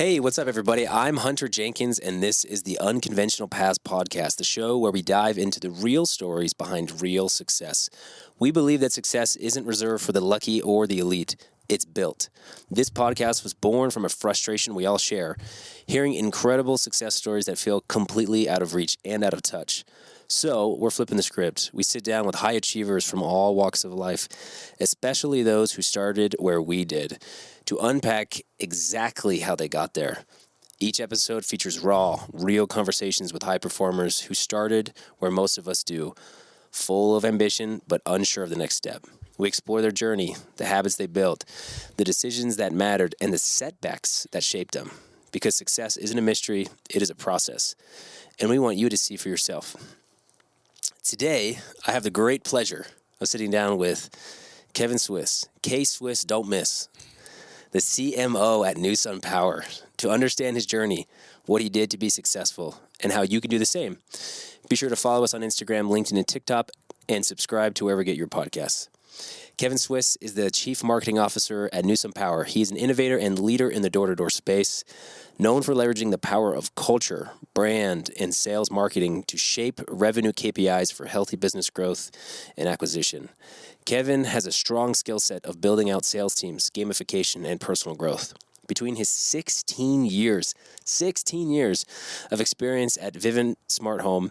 Hey, what's up, everybody? I'm Hunter Jenkins, and this is the Unconventional Paths Podcast, the show where we dive into the real stories behind real success. We believe that success isn't reserved for the lucky or the elite. It's built. This podcast was born from a frustration we all share, hearing incredible success stories that feel completely out of reach and out of touch. So we're flipping the script. We sit down with high achievers from all walks of life, especially those who started where we did, to unpack exactly how they got there. Each episode features raw, real conversations with high performers who started where most of us do, full of ambition but unsure of the next step. We explore their journey, the habits they built, the decisions that mattered, and the setbacks that shaped them. Because success isn't a mystery, it is a process. And we want you to see for yourself. Today, I have the great pleasure of sitting down with Kevin Swiss, K-Swiss Don't Miss, the CMO at Nusun Power, to understand his journey, what he did to be successful, and how you can do the same. Be sure to follow us on Instagram, LinkedIn, and TikTok, and subscribe to wherever you get your podcasts. Kevin Swiss is the Chief Marketing Officer at Nusun Power. He is an innovator and leader in the door-to-door space, known for leveraging the power of culture, brand, and sales marketing to shape revenue KPIs for healthy business growth and acquisition. Kevin has a strong skill set of building out sales teams, gamification, and personal growth. Between his 16 years of experience at Vivint Smart Home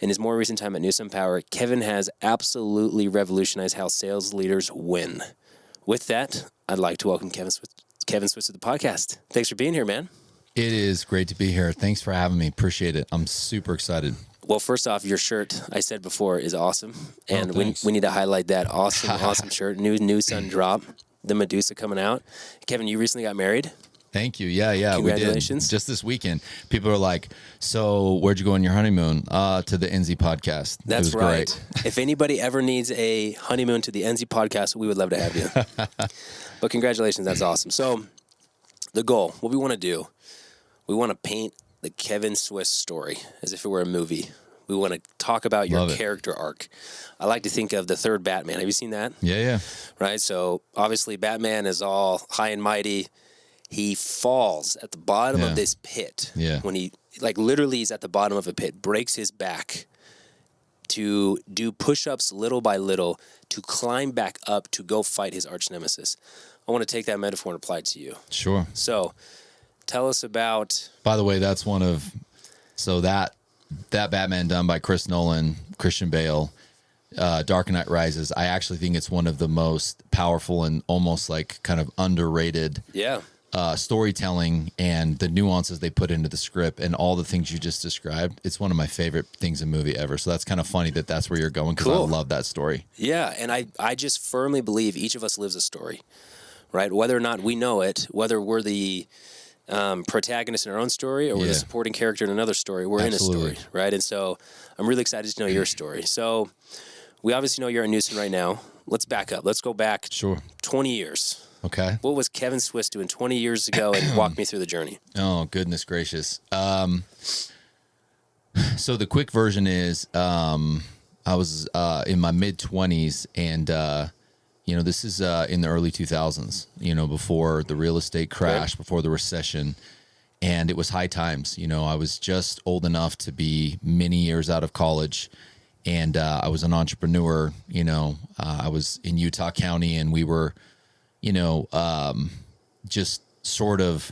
and his more recent time at Nusun Power, Kevin has absolutely revolutionized how sales leaders win. With that, I'd like to welcome Kevin Swiss to the podcast. Thanks for being here, man. It is great to be here. Thanks for having me. Appreciate it. I'm super excited. Well, first off, your shirt, I said before, is awesome. And we need to highlight that awesome shirt. New Nusun drop. The Medusa coming out. Kevin, you recently got married. Thank you. Yeah. Congratulations. We did. Just this weekend. People are like, so where'd you go on your honeymoon? To the NZ podcast. That's it was right. Great. If anybody ever needs a honeymoon to the NZ podcast, we would love to have you. But congratulations. That's awesome. So the goal, what we want to do, we want to paint the Kevin Swiss story as if it were a movie. We want to talk about your character arc. I like to think of the third Batman. Have you seen that? Yeah. Right? So obviously Batman is all high and mighty. He falls at the bottom of this pit. Yeah. When he, literally he's at the bottom of a pit, breaks his back to do push-ups little by little to climb back up to go fight his arch nemesis. I want to take that metaphor and apply it to you. Sure. So tell us about... By the way, that's one of... So that Batman done by Chris Nolan, Christian Bale, Dark Knight Rises, I actually think it's one of the most powerful and almost like kind of underrated storytelling and the nuances they put into the script and all the things you just described. It's one of my favorite things in movie ever. So that's kind of funny that that's where you're going because I love that story. Yeah, and I just firmly believe each of us lives a story, right? Whether or not we know it, whether we're the protagonist in our own story or we're the supporting character in another story, we're in a story, right? And so I'm really excited to know your story. So we obviously know you're at Nusun right now. Let's back up. Let's go back 20 years. Okay. What was Kevin Swiss doing 20 years ago, and walk me through the journey? Oh, goodness gracious. So the quick version is I was in my mid-20s, and this is in the early 2000s, before the real estate crash, before the recession, and it was high times. I was just old enough to be many years out of college, and I was an entrepreneur. I was in Utah County, and we were, just sort of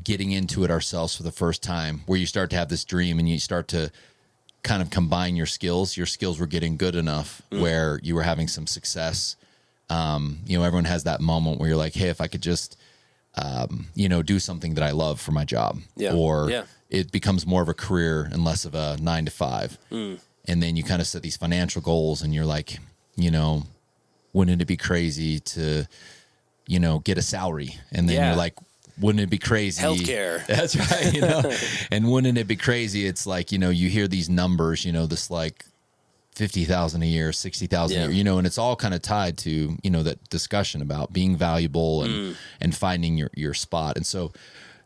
getting into it ourselves for the first time, where you start to have this dream and you start to kind of combine your skills. Your skills were getting good enough where you were having some success. Everyone has that moment where you're like, hey, if I could just, do something that I love for my job, it becomes more of a career and less of a 9 to 5. And then you kind of set these financial goals and you're like, wouldn't it be crazy to, get a salary? And then you're like, wouldn't it be crazy? Healthcare. That's right. And wouldn't it be crazy? It's like, you hear these numbers, this like 50,000 a year, 60,000 a year, and it's all kind of tied to, that discussion about being valuable and finding your spot. And so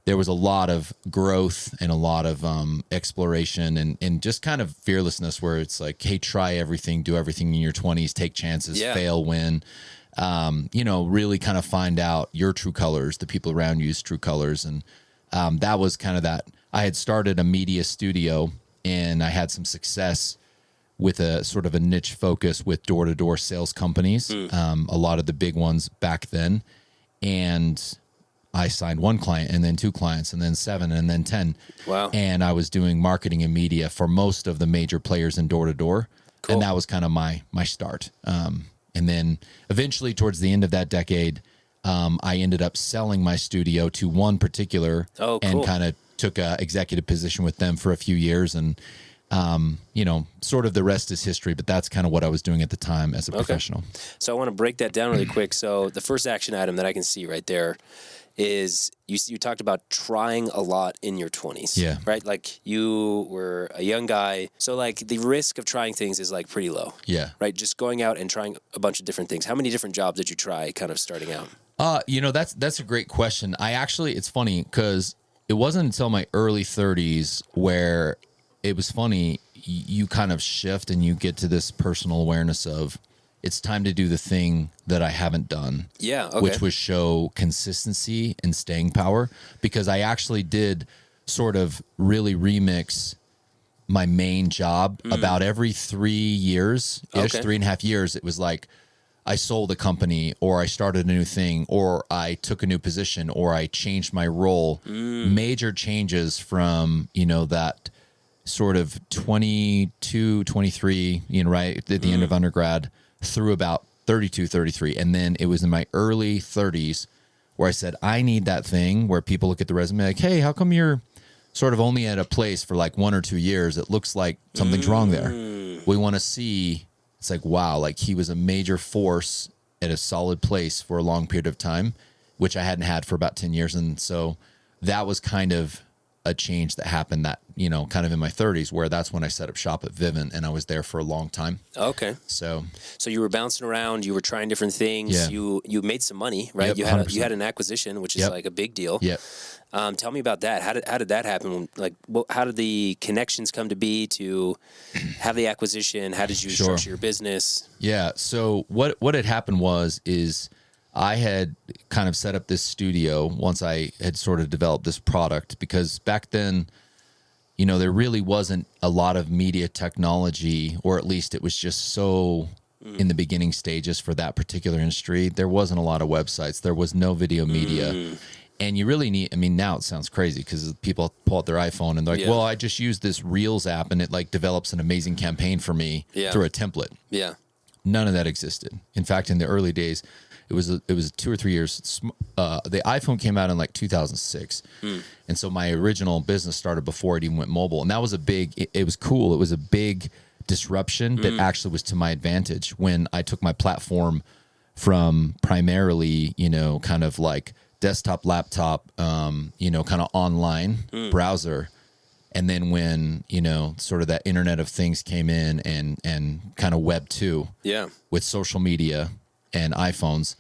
there was a lot of growth and a lot of exploration and just kind of fearlessness where it's like, hey, try everything, do everything in your 20s, take chances, fail, win. Really kind of find out your true colors, the people around you's true colors. And that was kind of that. I had started a media studio and I had some success with a sort of a niche focus with door-to-door sales companies, a lot of the big ones back then. And I signed one client and then 2 clients and then 7 and then 10. Wow. And I was doing marketing and media for most of the major players in door-to-door. Cool. And that was kind of my start. And then eventually towards the end of that decade, I ended up selling my studio to one particular and kind of took a executive position with them for a few years. And, sort of the rest is history, but that's kind of what I was doing at the time as a professional. So I want to break that down really quick. So the first action item that I can see right there is you talked about trying a lot in your 20s. Yeah. Right? Like you were a young guy. So like the risk of trying things is like pretty low. Yeah. Right? Just going out and trying a bunch of different things. How many different jobs did you try kind of starting out? That's a great question. It's funny because it wasn't until my early 30s where it was funny. You kind of shift and you get to this personal awareness of it's time to do the thing that I haven't done. Yeah. Okay. Which was show consistency and staying power, because I actually did sort of really remix my main job about every 3 years, 3.5 years. It was like I sold a company or I started a new thing or I took a new position or I changed my role. Major changes from, that sort of 22, 23, right at the end of undergrad through about 32, 33. And then it was in my early 30s where I said, I need that thing where people look at the resume like, hey, how come you're sort of only at a place for like 1 or 2 years? It looks like something's wrong there. We want to see, it's like, wow, like he was a major force at a solid place for a long period of time, which I hadn't had for about 10 years. And so that was kind of a change that happened that, kind of in my 30s, where that's when I set up shop at Vivint, and I was there for a long time. Okay. So you were bouncing around, you were trying different things. Yeah. You made some money, right? Yep, You had an acquisition, which is like a big deal. Yeah. Tell me about that. How did that happen? Like, how did the connections come to be to have the acquisition? How did you structure your business? Yeah. So what had happened is I had kind of set up this studio once I had sort of developed this product, because back then, there really wasn't a lot of media technology, or at least it was just so in the beginning stages for that particular industry. There wasn't a lot of websites. There was no video media. And you really need, now it sounds crazy because people pull out their iPhone and they're like, well, I just use this Reels app and it like develops an amazing campaign for me through a template. Yeah. None of that existed. In fact, in the early days, it was 2 or 3 years. The iPhone came out in like 2006. And so my original business started before it even went mobile. And that was it was cool. It was a big disruption that actually was to my advantage when I took my platform from primarily, kind of like desktop, laptop, kind of online browser. And then when, sort of that Internet of Things came in and kind of Web 2 with social media and iPhones,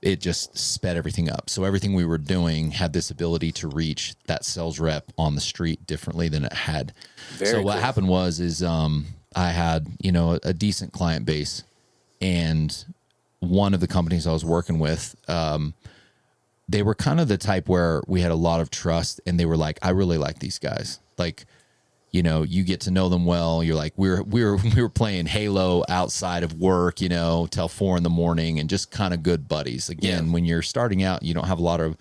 it just sped everything up. So everything we were doing had this ability to reach that sales rep on the street differently than it had. What happened was I had, a decent client base, and one of the companies I was working with, they were kind of the type where we had a lot of trust, and they were like, I really like these guys. Like, you get to know them well. You're like, we were playing Halo outside of work, till 4 a.m. and just kind of good buddies. Again, when you're starting out, you don't have a lot of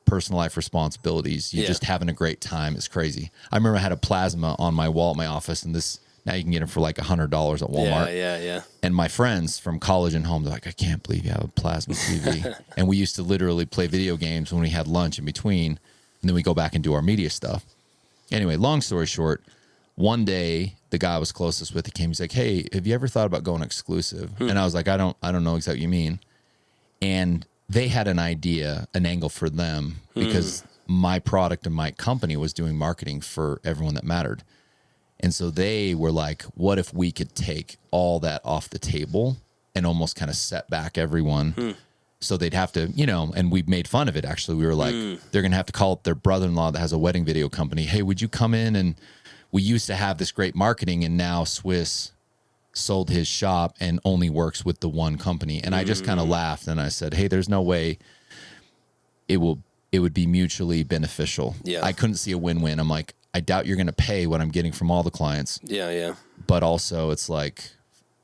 personal life responsibilities. You're just having a great time. It's crazy. I remember I had a plasma on my wall at my office, and now you can get it for like $100 at Walmart. Yeah. And my friends from college and home, they're like, I can't believe you have a plasma TV. And we used to literally play video games when we had lunch in between, and then we go back and do our media stuff. Anyway, long story short, one day the guy I was closest with, he came, he's like, hey, have you ever thought about going exclusive? And I was like, I don't know exactly what you mean. And they had an idea, an angle for them, because my product and my company was doing marketing for everyone that mattered. And so they were like, what if we could take all that off the table and almost kind of set back everyone? So they'd have to, and we made fun of it. Actually, we were like, they're going to have to call up their brother-in-law that has a wedding video company. Hey, would you come in? And we used to have this great marketing, and now Swiss sold his shop and only works with the one company. And I just kind of laughed and I said, hey, there's no way it will it would be mutually beneficial. Yeah. I couldn't see a win-win. I'm like, I doubt you're going to pay what I'm getting from all the clients. Yeah. But also it's like,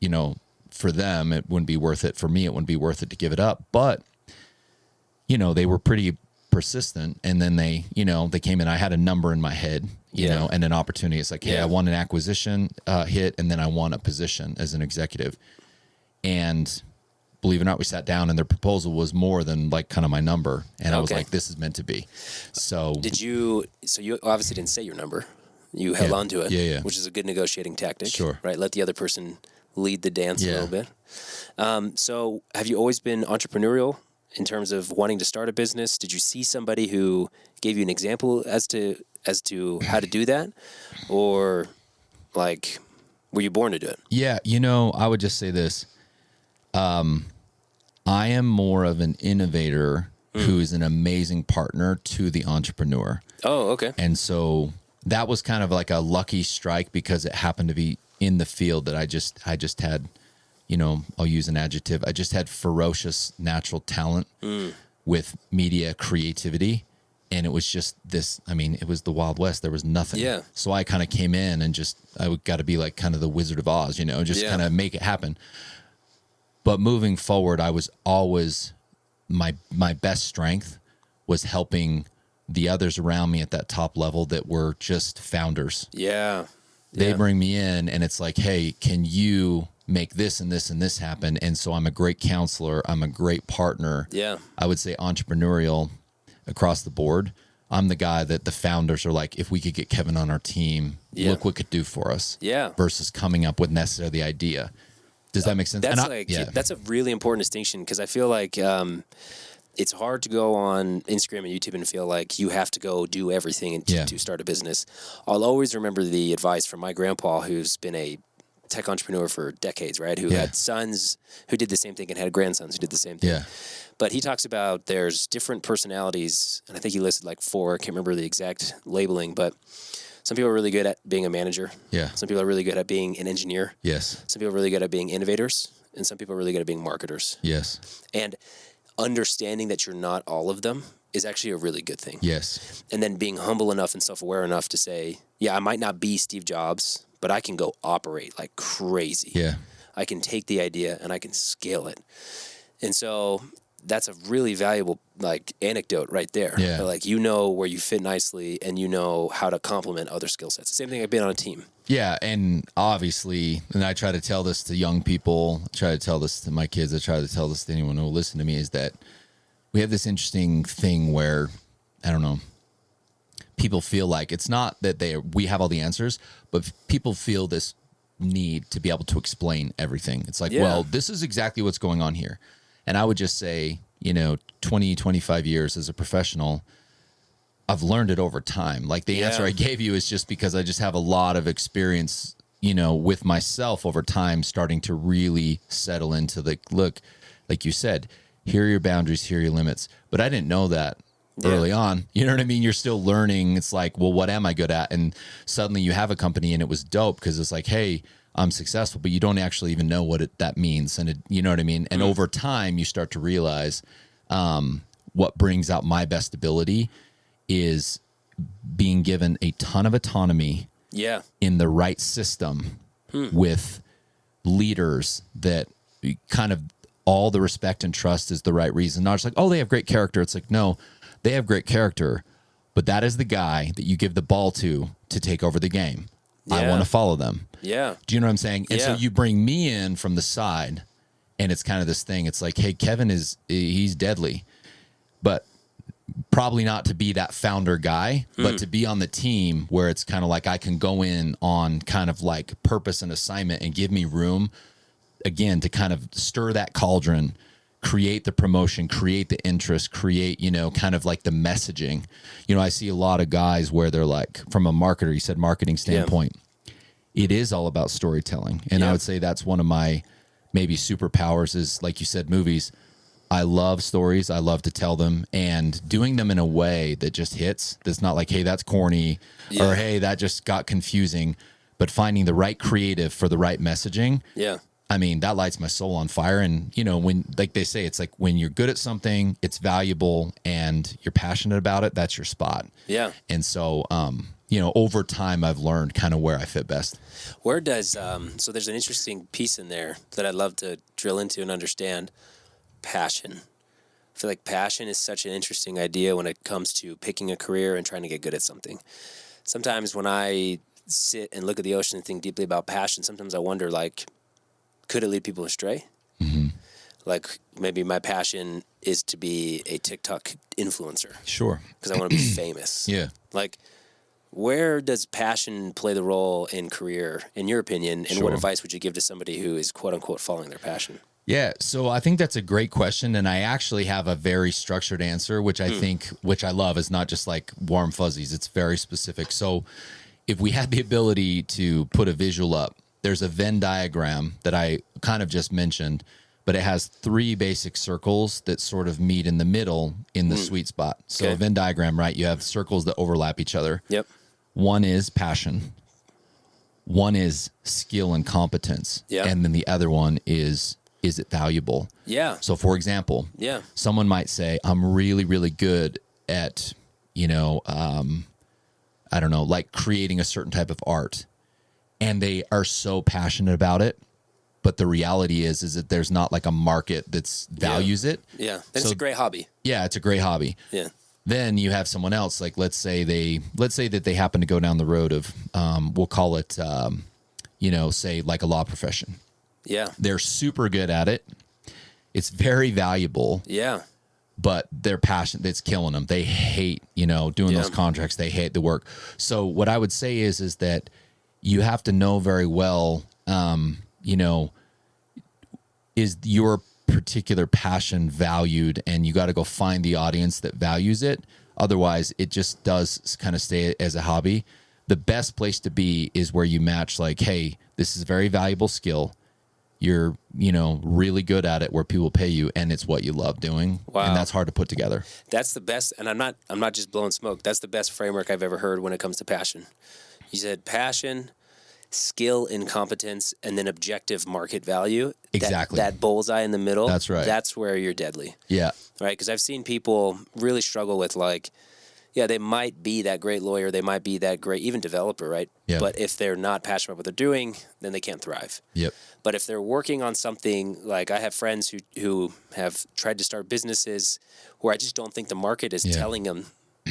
you know, for them, it wouldn't be worth it. For me, it wouldn't be worth it to give it up. But, you know, they were pretty persistent. And then they, you know, they came in, I had a number in my head, you know, and an opportunity. It's like, hey, I want an acquisition hit, and then I want a position as an executive. And believe it or not, we sat down and their proposal was more than like kind of my number. And I was like, this is meant to be. So you obviously didn't say your number. You held on to it, which is a good negotiating tactic. Sure. Right. Let the other person lead the dance a little bit. So have you always been entrepreneurial in terms of wanting to start a business? Did you see somebody who gave you an example as to how to do that? Or like, were you born to do it? Yeah. You know, I would just say this. I am more of an innovator who is an amazing partner to the entrepreneur. Oh, okay. And so that was kind of like a lucky strike because it happened to be in the field that I just had, you know, I'll use an adjective. I just had ferocious natural talent with media creativity. And it was just this, I mean, it was the Wild West. There was nothing. Yeah. So I kind of came in and I got to be like kind of the Wizard of Oz, you know, just kind of make it happen. But moving forward, I was always, my best strength was helping the others around me at that top level that were just founders. Yeah. They bring me in and it's like, hey, can you make this and this and this happen? And so I'm a great counselor. I'm a great partner. Yeah. I would say entrepreneurial across the board. I'm the guy that the founders are like, if we could get Kevin on our team, look what it could do for us. Yeah. Versus coming up with necessarily the idea. Does that make sense? That's a really important distinction because I feel like it's hard to go on Instagram and YouTube and feel like you have to go do everything to start a business. I'll always remember the advice from my grandpa, who's been a tech entrepreneur for decades, right? Who had sons who did the same thing and had grandsons who did the same thing. Yeah. But he talks about there's different personalities, and I think he listed like 4. I can't remember the exact labeling, but some people are really good at being a manager. Yeah. Some people are really good at being an engineer. Yes. Some people are really good at being innovators, and some people are really good at being marketers. Yes. And understanding that you're not all of them is actually a really good thing. Yes. And then being humble enough and self-aware enough to say, yeah, I might not be Steve Jobs, but I can go operate like crazy. Yeah. I can take the idea and I can scale it. And so that's a really valuable like anecdote right there. Yeah. Like, you know where you fit nicely and you know how to complement other skill sets. The same thing I've been on a team. Yeah. And obviously, and I try to tell this to young people, I try to tell this to my kids, I try to tell this to anyone who will listen to me, is that we have this interesting thing where, I don't know, people feel like it's not that we have all the answers, but people feel this need to be able to explain everything. It's like, well, this is exactly what's going on here. And I would just say, 20, 25 years as a professional, I've learned it over time. Like the answer I gave you is just because I just have a lot of experience, with myself over time, starting to really settle into look, like you said, here are your boundaries, here are your limits. But I didn't know that early on. You know what I mean? You're still learning. It's like, well, what am I good at? And suddenly you have a company and it was dope because it's like, hey, I'm successful, but you don't actually even know what that means. And you know what I mean? And over time, you start to realize what brings out my best ability is being given a ton of autonomy in the right system with leaders that kind of all the respect and trust is the right reason. Not just like, oh, they have great character. It's like, no, they have great character, but that is the guy that you give the ball to take over the game. Yeah. I want to follow them. Yeah. Do you know what I'm saying? And so you bring me in from the side and it's kind of this thing. It's like, hey, Kevin he's deadly, but probably not to be that founder guy, but to be on the team where it's kind of like I can go in on kind of like purpose and assignment and give me room again to kind of stir that cauldron, create the promotion, create the interest, create, kind of like the messaging. I see a lot of guys where they're like, from a marketer, you said marketing standpoint, it is all about storytelling. And I would say that's one of my maybe superpowers is, like you said, movies. I love stories. I love to tell them and doing them in a way that just hits. That's not like, hey, that's corny or hey, that just got confusing, but finding the right creative for the right messaging. Yeah. I mean, that lights my soul on fire. And, you know, when, like they say, it's like when you're good at something, it's valuable and you're passionate about it, that's your spot. Yeah. And so, you know, over time, I've learned kind of where I fit best. Where does, so there's an interesting piece in there that I'd love to drill into and understand. Passion. I feel like passion is such an interesting idea when it comes to picking a career and trying to get good at something. Sometimes when I sit and look at the ocean and think deeply about passion, sometimes I wonder, like, could it lead people astray? Mm-hmm. Like, maybe my passion is to be a TikTok influencer. Sure. Because I want to be famous. Yeah. Like, where does passion play the role in career, in your opinion? And what advice would you give to somebody who is, quote unquote, following their passion? Yeah, so I think that's a great question, and I actually have a very structured answer, which I think, which I love, is not just like warm fuzzies. It's very specific. So if we had the ability to put a visual up, there's a Venn diagram that I kind of just mentioned, but it has 3 basic circles that sort of meet in the middle in the sweet spot. So a Venn diagram, right? You have circles that overlap each other. Yep. One is passion. One is skill and competence. Yeah. And then the other one is it valuable? Yeah. So for example, someone might say, I'm really, really good at, you know, I don't know, like creating a certain type of art, and they are so passionate about it. But the reality is that there's not like a market that's values it. Yeah. It's a great hobby. Yeah. It's a great hobby. Yeah. Then you have someone else, like, let's say that they happen to go down the road of, we'll call it, you know, say like a law profession. Yeah. They're super good at it. It's very valuable. Yeah. But their passion, that's killing them. They hate, you know, doing those contracts. They hate the work. So what I would say is that you have to know very well, you know, is your particular passion valued, and you got to go find the audience that values it. Otherwise, it just does kind of stay as a hobby. The best place to be is where you match, like, hey, this is a very valuable skill. You're, you know, really good at it, where people pay you, and it's what you love doing. Wow. And that's hard to put together. That's the best. And I'm not just blowing smoke. That's the best framework I've ever heard when it comes to passion. You said passion, skill and competence, and then objective market value. Exactly. That bullseye in the middle. That's right. That's where you're deadly. Yeah. Right. Because I've seen people really struggle with, like, yeah, they might be that great lawyer. They might be that great, even developer, right? Yeah. But if they're not passionate about what they're doing, then they can't thrive. Yep. But if they're working on something, like I have friends who have tried to start businesses where I just don't think the market is telling them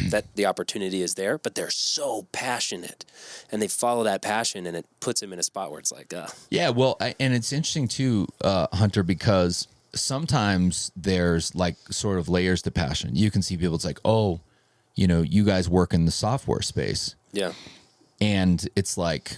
that the opportunity is there, but they're so passionate and they follow that passion, and it puts them in a spot where it's like, Yeah, well, and it's interesting too, Hunter, because sometimes there's like sort of layers to passion. You can see people, it's like, oh, you know, you guys work in the software space. Yeah. And it's like,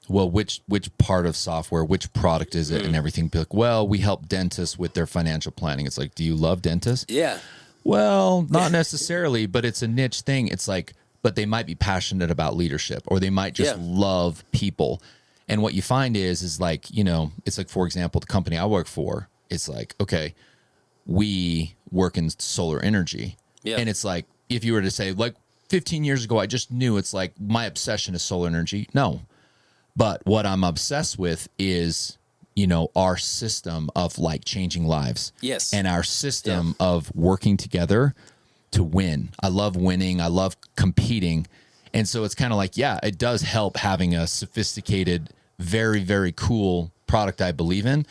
well, which part of software, which product is it, and everything? Be like, well, we help dentists with their financial planning. It's like, do you love dentists? Yeah. Well, not necessarily, but it's a niche thing. It's like, but they might be passionate about leadership, or they might just love people. And what you find is like, you know, it's like, for example, the company I work for, it's like, okay, we work in solar energy. Yeah. And it's like, if you were to say, like, 15 years ago, I just knew, it's like, my obsession is solar energy. No. But what I'm obsessed with is, you know, our system of like changing lives. Yes. And our system of working together to win. I love winning. I love competing. And so it's kind of like, yeah, it does help having a sophisticated, very, very cool product I believe in.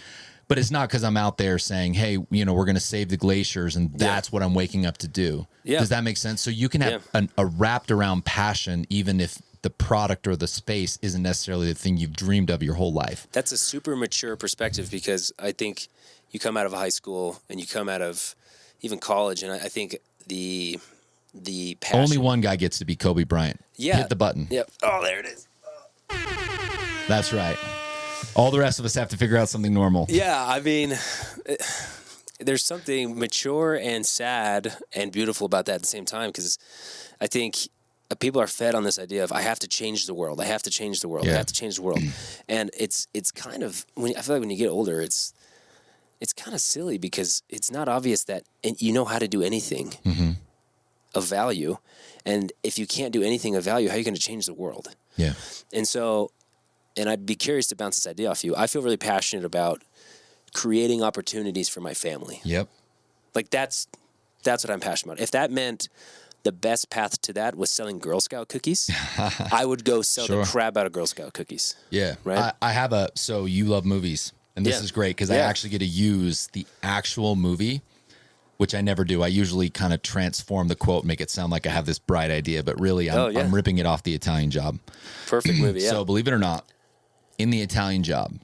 But it's not because I'm out there saying, hey, you know, we're going to save the glaciers, and that's what I'm waking up to do. Yeah. Does that make sense? So you can have a wrapped around passion, even if the product or the space isn't necessarily the thing you've dreamed of your whole life. That's a super mature perspective, because I think you come out of high school and you come out of even college, and I think the passion. Only one guy gets to be Kobe Bryant. Yeah. Hit the button. Yep. Oh, there it is. That's right. All the rest of us have to figure out something normal. Yeah, I mean, there's something mature and sad and beautiful about that at the same time, because I think people are fed on this idea of, I have to change the world. I have to change the world. I have to change the world. And it's kind of, I feel like when you get older, it's kind of silly, because it's not obvious that you know how to do anything of value. And if you can't do anything of value, how are you going to change the world? Yeah. And so and I'd be curious to bounce this idea off you. I feel really passionate about creating opportunities for my family. Yep. Like that's what I'm passionate about. If that meant the best path to that was selling Girl Scout cookies, I would go sell the crap out of Girl Scout cookies. Yeah. Right. I have so you love movies, and this is great because I actually get to use the actual movie, which I never do. I usually kind of transform the quote, make it sound like I have this bright idea, but really I'm ripping it off the Italian Job. Perfect movie. Yeah. So believe it or not, in the Italian Job,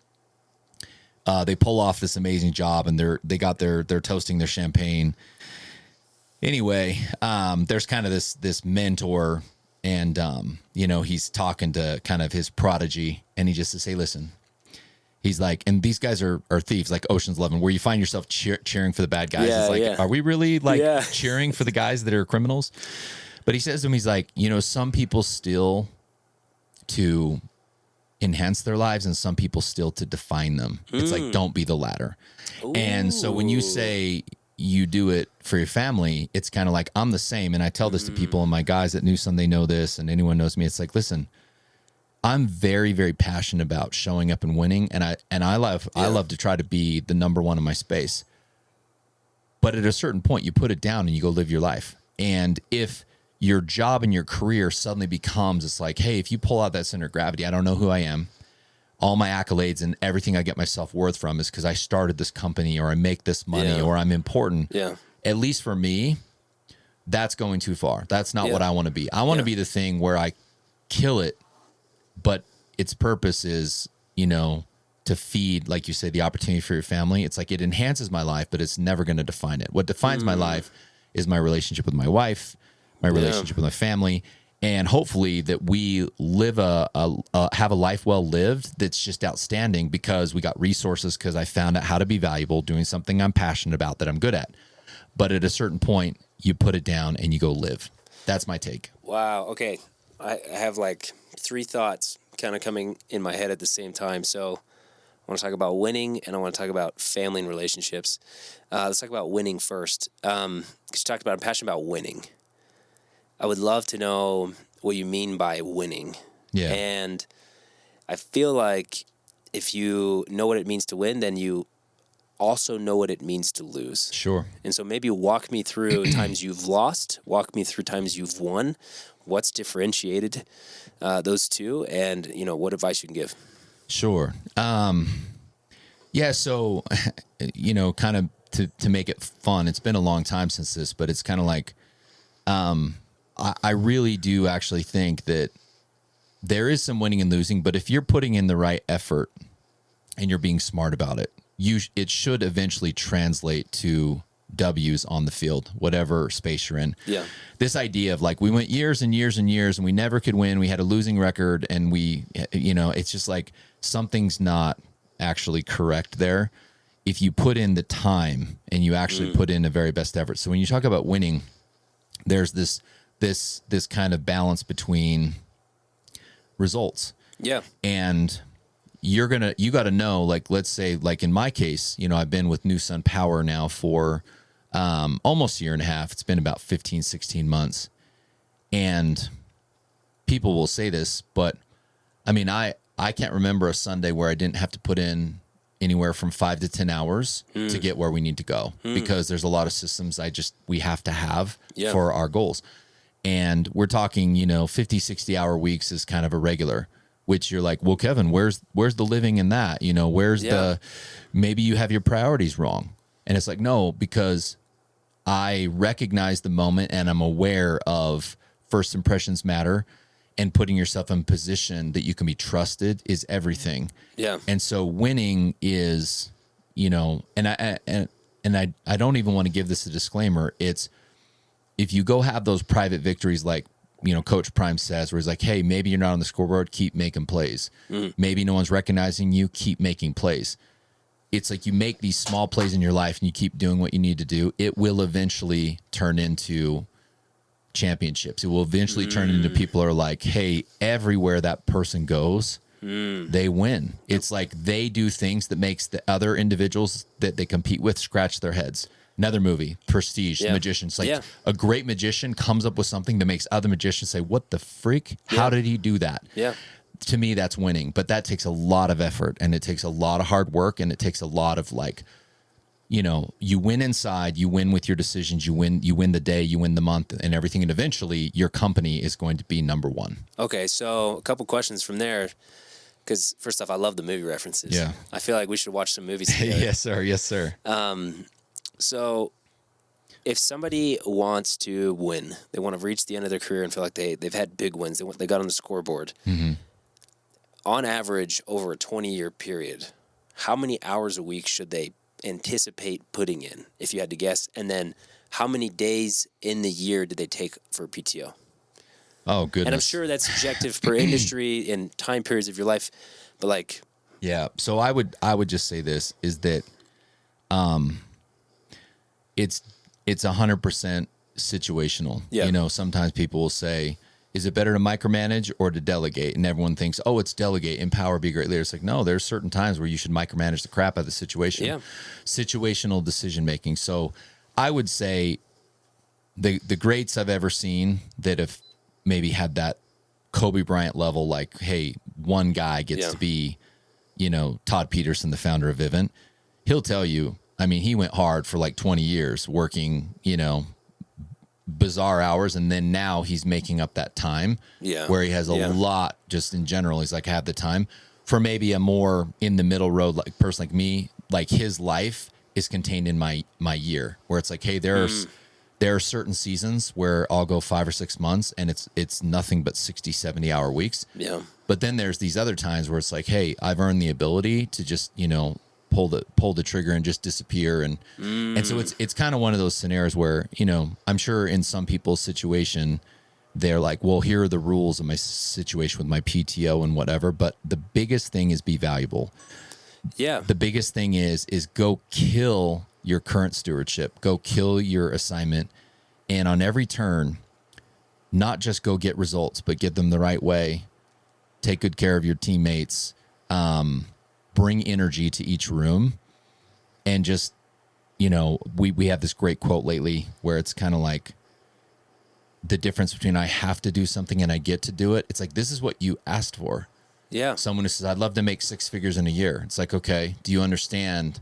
they pull off this amazing job, and they're toasting their champagne. Anyway, there's kind of this mentor, and he's talking to kind of his prodigy, and he just says, "Hey, listen." He's like, and these guys are thieves, like Ocean's 11, where you find yourself cheering for the bad guys. It's like, are we really cheering for the guys that are criminals? But he says to him, he's like, some people steal to enhance their lives, and some people steal to define them. It's like, don't be the latter. Ooh. And so when you say you do it for your family, it's kind of like, I'm the same. And I tell this to people, and my guys at Nusun, they know this, and anyone knows me. It's like, listen, I'm very, very passionate about showing up and winning. And I love to try to be the number one in my space. But at a certain point, you put it down and you go live your life. And if your job and your career suddenly becomes, it's like, hey, if you pull out that center of gravity, I don't know who I am. All my accolades and everything I get my self-worth from is because I started this company, or I make this money, or I'm important. Yeah. At least for me, that's going too far. That's not what I want to be. I want to be the thing where I kill it, but its purpose is, to feed, like you say, the opportunity for your family. It's like it enhances my life, but it's never going to define it. What defines my life is my relationship with my wife, my relationship with my family, and hopefully that we live have a life well lived that's just outstanding because we got resources, because I found out how to be valuable doing something I'm passionate about that I'm good at. But at a certain point, you put it down and you go live. That's my take. Wow. Okay. I have like 3 thoughts kind of coming in my head at the same time. So I want to talk about winning, and I want to talk about family and relationships. Let's talk about winning first. Because you talked about, I'm passionate about winning. I would love to know what you mean by winning. Yeah. And I feel like if you know what it means to win, then you also know what it means to lose. Sure. And so maybe walk me through times you've lost, walk me through times you've won, what's differentiated those two, and, what advice you can give. Sure. So, kind of to make it fun, it's been a long time since this, but it's kind of like, I really do actually think that there is some winning and losing, but if you're putting in the right effort and you're being smart about it, it should eventually translate to W's on the field, whatever space you're in. Yeah. This idea of like, we went years and years and years and we never could win. We had a losing record, and it's just like something's not actually correct there. If you put in the time and you actually put in the very best effort. So when you talk about winning, there's this kind of balance between results. Yeah. And you got to know, like, let's say, like in my case, I've been with Nusun Power now for almost a year and a half. It's been about 15, 16 months. And people will say this, but I mean, I can't remember a Sunday where I didn't have to put in anywhere from 5 to 10 hours to get where we need to go, because there's a lot of systems we have to have for our goals. And we're talking, 50, 60 hour weeks is kind of a regular, which you're like, well, Kevin, where's the living in that? Where's maybe you have your priorities wrong. And it's like, no, because I recognize the moment and I'm aware of first impressions matter, and putting yourself in a position that you can be trusted is everything. Yeah. And so winning is, and I don't even want to give this a disclaimer. It's, if you go have those private victories, like, Coach Prime says, where he's like, hey, maybe you're not on the scoreboard, keep making plays. Maybe no one's recognizing you, keep making plays. It's like you make these small plays in your life and you keep doing what you need to do. It will eventually turn into championships. It will eventually turn into people are like, hey, everywhere that person goes, they win. It's like they do things that makes the other individuals that they compete with scratch their heads. Another movie, Prestige, the magicians. Like a great magician comes up with something that makes other magicians say, what the freak? How did he do that? Yeah. to me, that's winning. But that takes a lot of effort, and it takes a lot of hard work, and it takes a lot of like, you win inside, you win with your decisions, you win the day, you win the month and everything. And eventually your company is going to be number one. Okay. So a couple questions from there. Because first off, I love the movie references. Yeah. I feel like we should watch some movies together. Yes, sir. Yes, sir. So if somebody wants to win, they want to reach the end of their career and feel like they've had big wins, they got on the scoreboard. Mm-hmm. On average, over a 20-year period, how many hours a week should they anticipate putting in, if you had to guess? And then how many days in the year did they take for PTO? Oh, goodness. And I'm sure that's subjective per industry and time periods of your life, but like... Yeah. So I would just say this is that it's 100% situational. Yeah. Sometimes people will say, is it better to micromanage or to delegate? And everyone thinks, oh, it's delegate, empower, be a great leader. It's like, no, there's certain times where you should micromanage the crap out of the situation. Yeah. Situational decision making. So I would say the greats I've ever seen that have maybe had that Kobe Bryant level, like, hey, one guy gets to be, Todd Peterson, the founder of Vivint. He'll tell you, I mean, he went hard for like 20 years working, bizarre hours, and then now he's making up that time where he has a lot just in general. He's like, I have the time for maybe a more in the middle road, like person like me, like his life is contained in my year, where it's like, hey, there are certain seasons where I'll go 5 or 6 months and it's nothing but 60, 70 hour weeks. Yeah. But then there's these other times where it's like, hey, I've earned the ability to just, pull the trigger and just disappear. And so it's kind of one of those scenarios where, I'm sure in some people's situation, they're like, well, here are the rules of my situation with my PTO and whatever. But the biggest thing is be valuable. Yeah. The biggest thing is go kill your current stewardship, go kill your assignment. And on every turn, not just go get results, but get them the right way. Take good care of your teammates. Bring energy to each room, and just, we have this great quote lately where it's kind of like the difference between I have to do something and I get to do it. It's like, this is what you asked for. Yeah. Someone who says, I'd love to make 6 figures in a year. It's like, okay, do you understand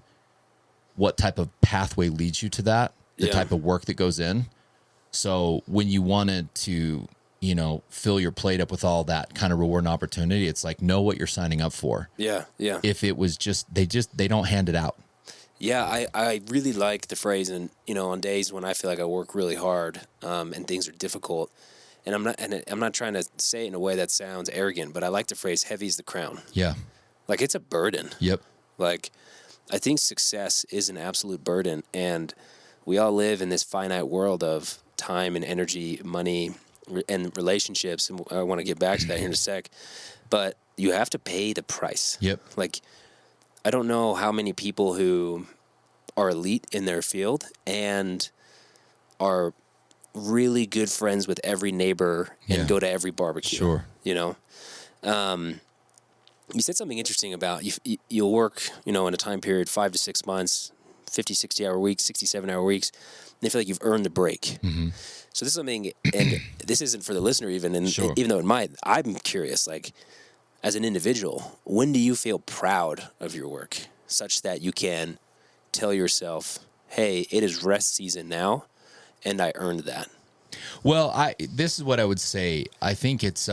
what type of pathway leads you to that? The type of work that goes in. So when you wanted to, fill your plate up with all that kind of reward and opportunity, it's like, know what you're signing up for. Yeah. Yeah. If it was they don't hand it out. Yeah. I really like the phrase, and, on days when I feel like I work really hard, and things are difficult, and I'm not trying to say it in a way that sounds arrogant, but I like the phrase, heavy's the crown. Yeah. Like, it's a burden. Yep. Like, I think success is an absolute burden, and we all live in this finite world of time and energy, money, and relationships, and I want to get back to that here in a sec, but you have to pay the price. Yep. Like, I don't know how many people who are elite in their field and are really good friends with every neighbor and go to every barbecue. Sure. You said something interesting about you'll work, in a time period, 5 to 6 months, 50, 60-hour weeks, 67-hour weeks, and they feel like you've earned the break. Mm-hmm. So this is something, and this isn't for the listener even, and Sure. even though it might, I'm curious, like, as an individual, when do you feel proud of your work such that you can tell yourself, hey, it is rest season now, and I earned that? Well, this is what I would say. I think it's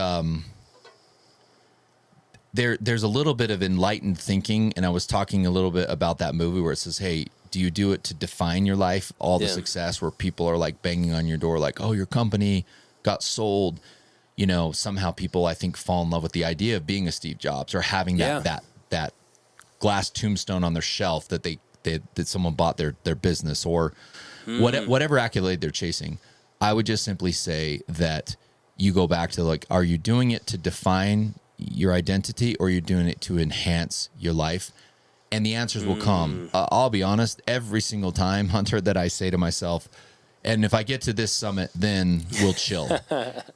there's a little bit of enlightened thinking, and I was talking a little bit about that movie where it says, hey, do you do it to define your life, all the success, where people are like banging on your door like, oh, your company got sold? Somehow people, I think, fall in love with the idea of being a Steve Jobs or having that glass tombstone on their shelf that that someone bought their business or whatever accolade they're chasing. I would just simply say that you go back to, like, are you doing it to define your identity, or you're doing it to enhance your life? And the answers will come. I'll be honest, every single time, Hunter, that I say to myself, and if I get to this summit, then we'll chill.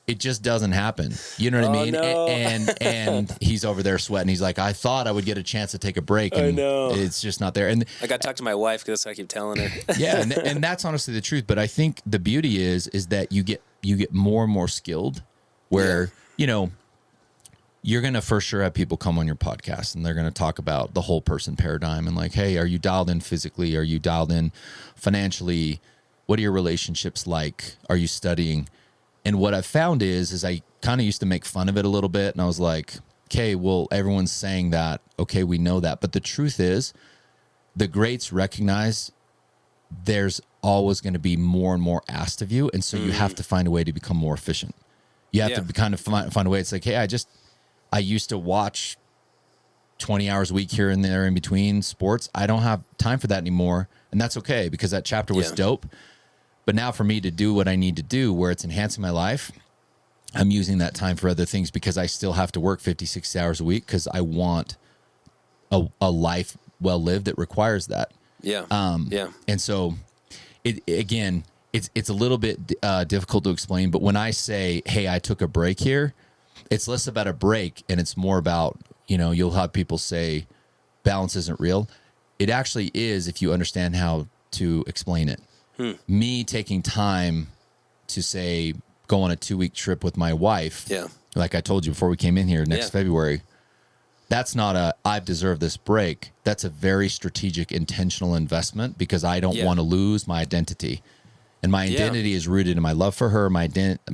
It just doesn't happen. You know what I mean? No. And he's over there sweating. He's like, I thought I would get a chance to take a break, and it's just not there. And I got to talk to my wife because that's what I keep telling her. yeah, and that's honestly the truth. But I think the beauty is that you get more and more skilled, where you're going to for sure have people come on your podcast and they're going to talk about the whole person paradigm and like, hey, are you dialed in physically? Are you dialed in financially? What are your relationships like? Are you studying? And what I've found is I kind of used to make fun of it a little bit. And I was like, okay, well, everyone's saying that. Okay, we know that. But the truth is, the greats recognize there's always going to be more and more asked of you. And so you have to find a way to become more efficient. You have to kind of find a way. It's like, hey, I used to watch 20 hours a week here and there in between sports. I don't have time for that anymore. And that's okay because that chapter was dope. But now for me to do what I need to do where it's enhancing my life, I'm using that time for other things because I still have to work 50, 60 hours a week because I want a life well lived that requires that. Yeah. And so it's a little bit difficult to explain, but when I say, hey, I took a break here, it's less about a break and it's more about, you'll have people say balance isn't real. It actually is if you understand how to explain it. Me taking time to say, go on a 2-week trip with my wife. Yeah. Like I told you before we came in here next February, that's not I've deserved this break. That's a very strategic, intentional investment because I don't want to lose my identity. And my identity is rooted in my love for her. My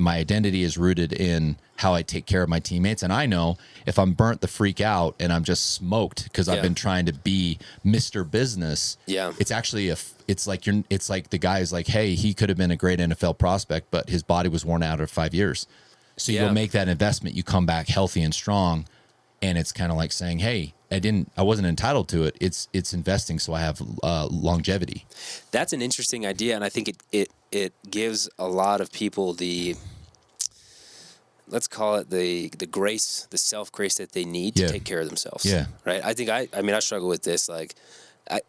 identity is rooted in how I take care of my teammates. And I know if I'm burnt the freak out and I'm just smoked because I've been trying to be Mr. Business. Yeah. It's actually it's like the guy is like, hey, he could have been a great NFL prospect, but his body was worn out after 5 years. So you'll make that investment. You come back healthy and strong. And it's kind of like saying, hey, I wasn't entitled to it. It's investing. So I have longevity. That's an interesting idea. And I think it gives a lot of people let's call it the grace, the self-grace that they need to take care of themselves. Yeah. Right. I think I struggle with this. Like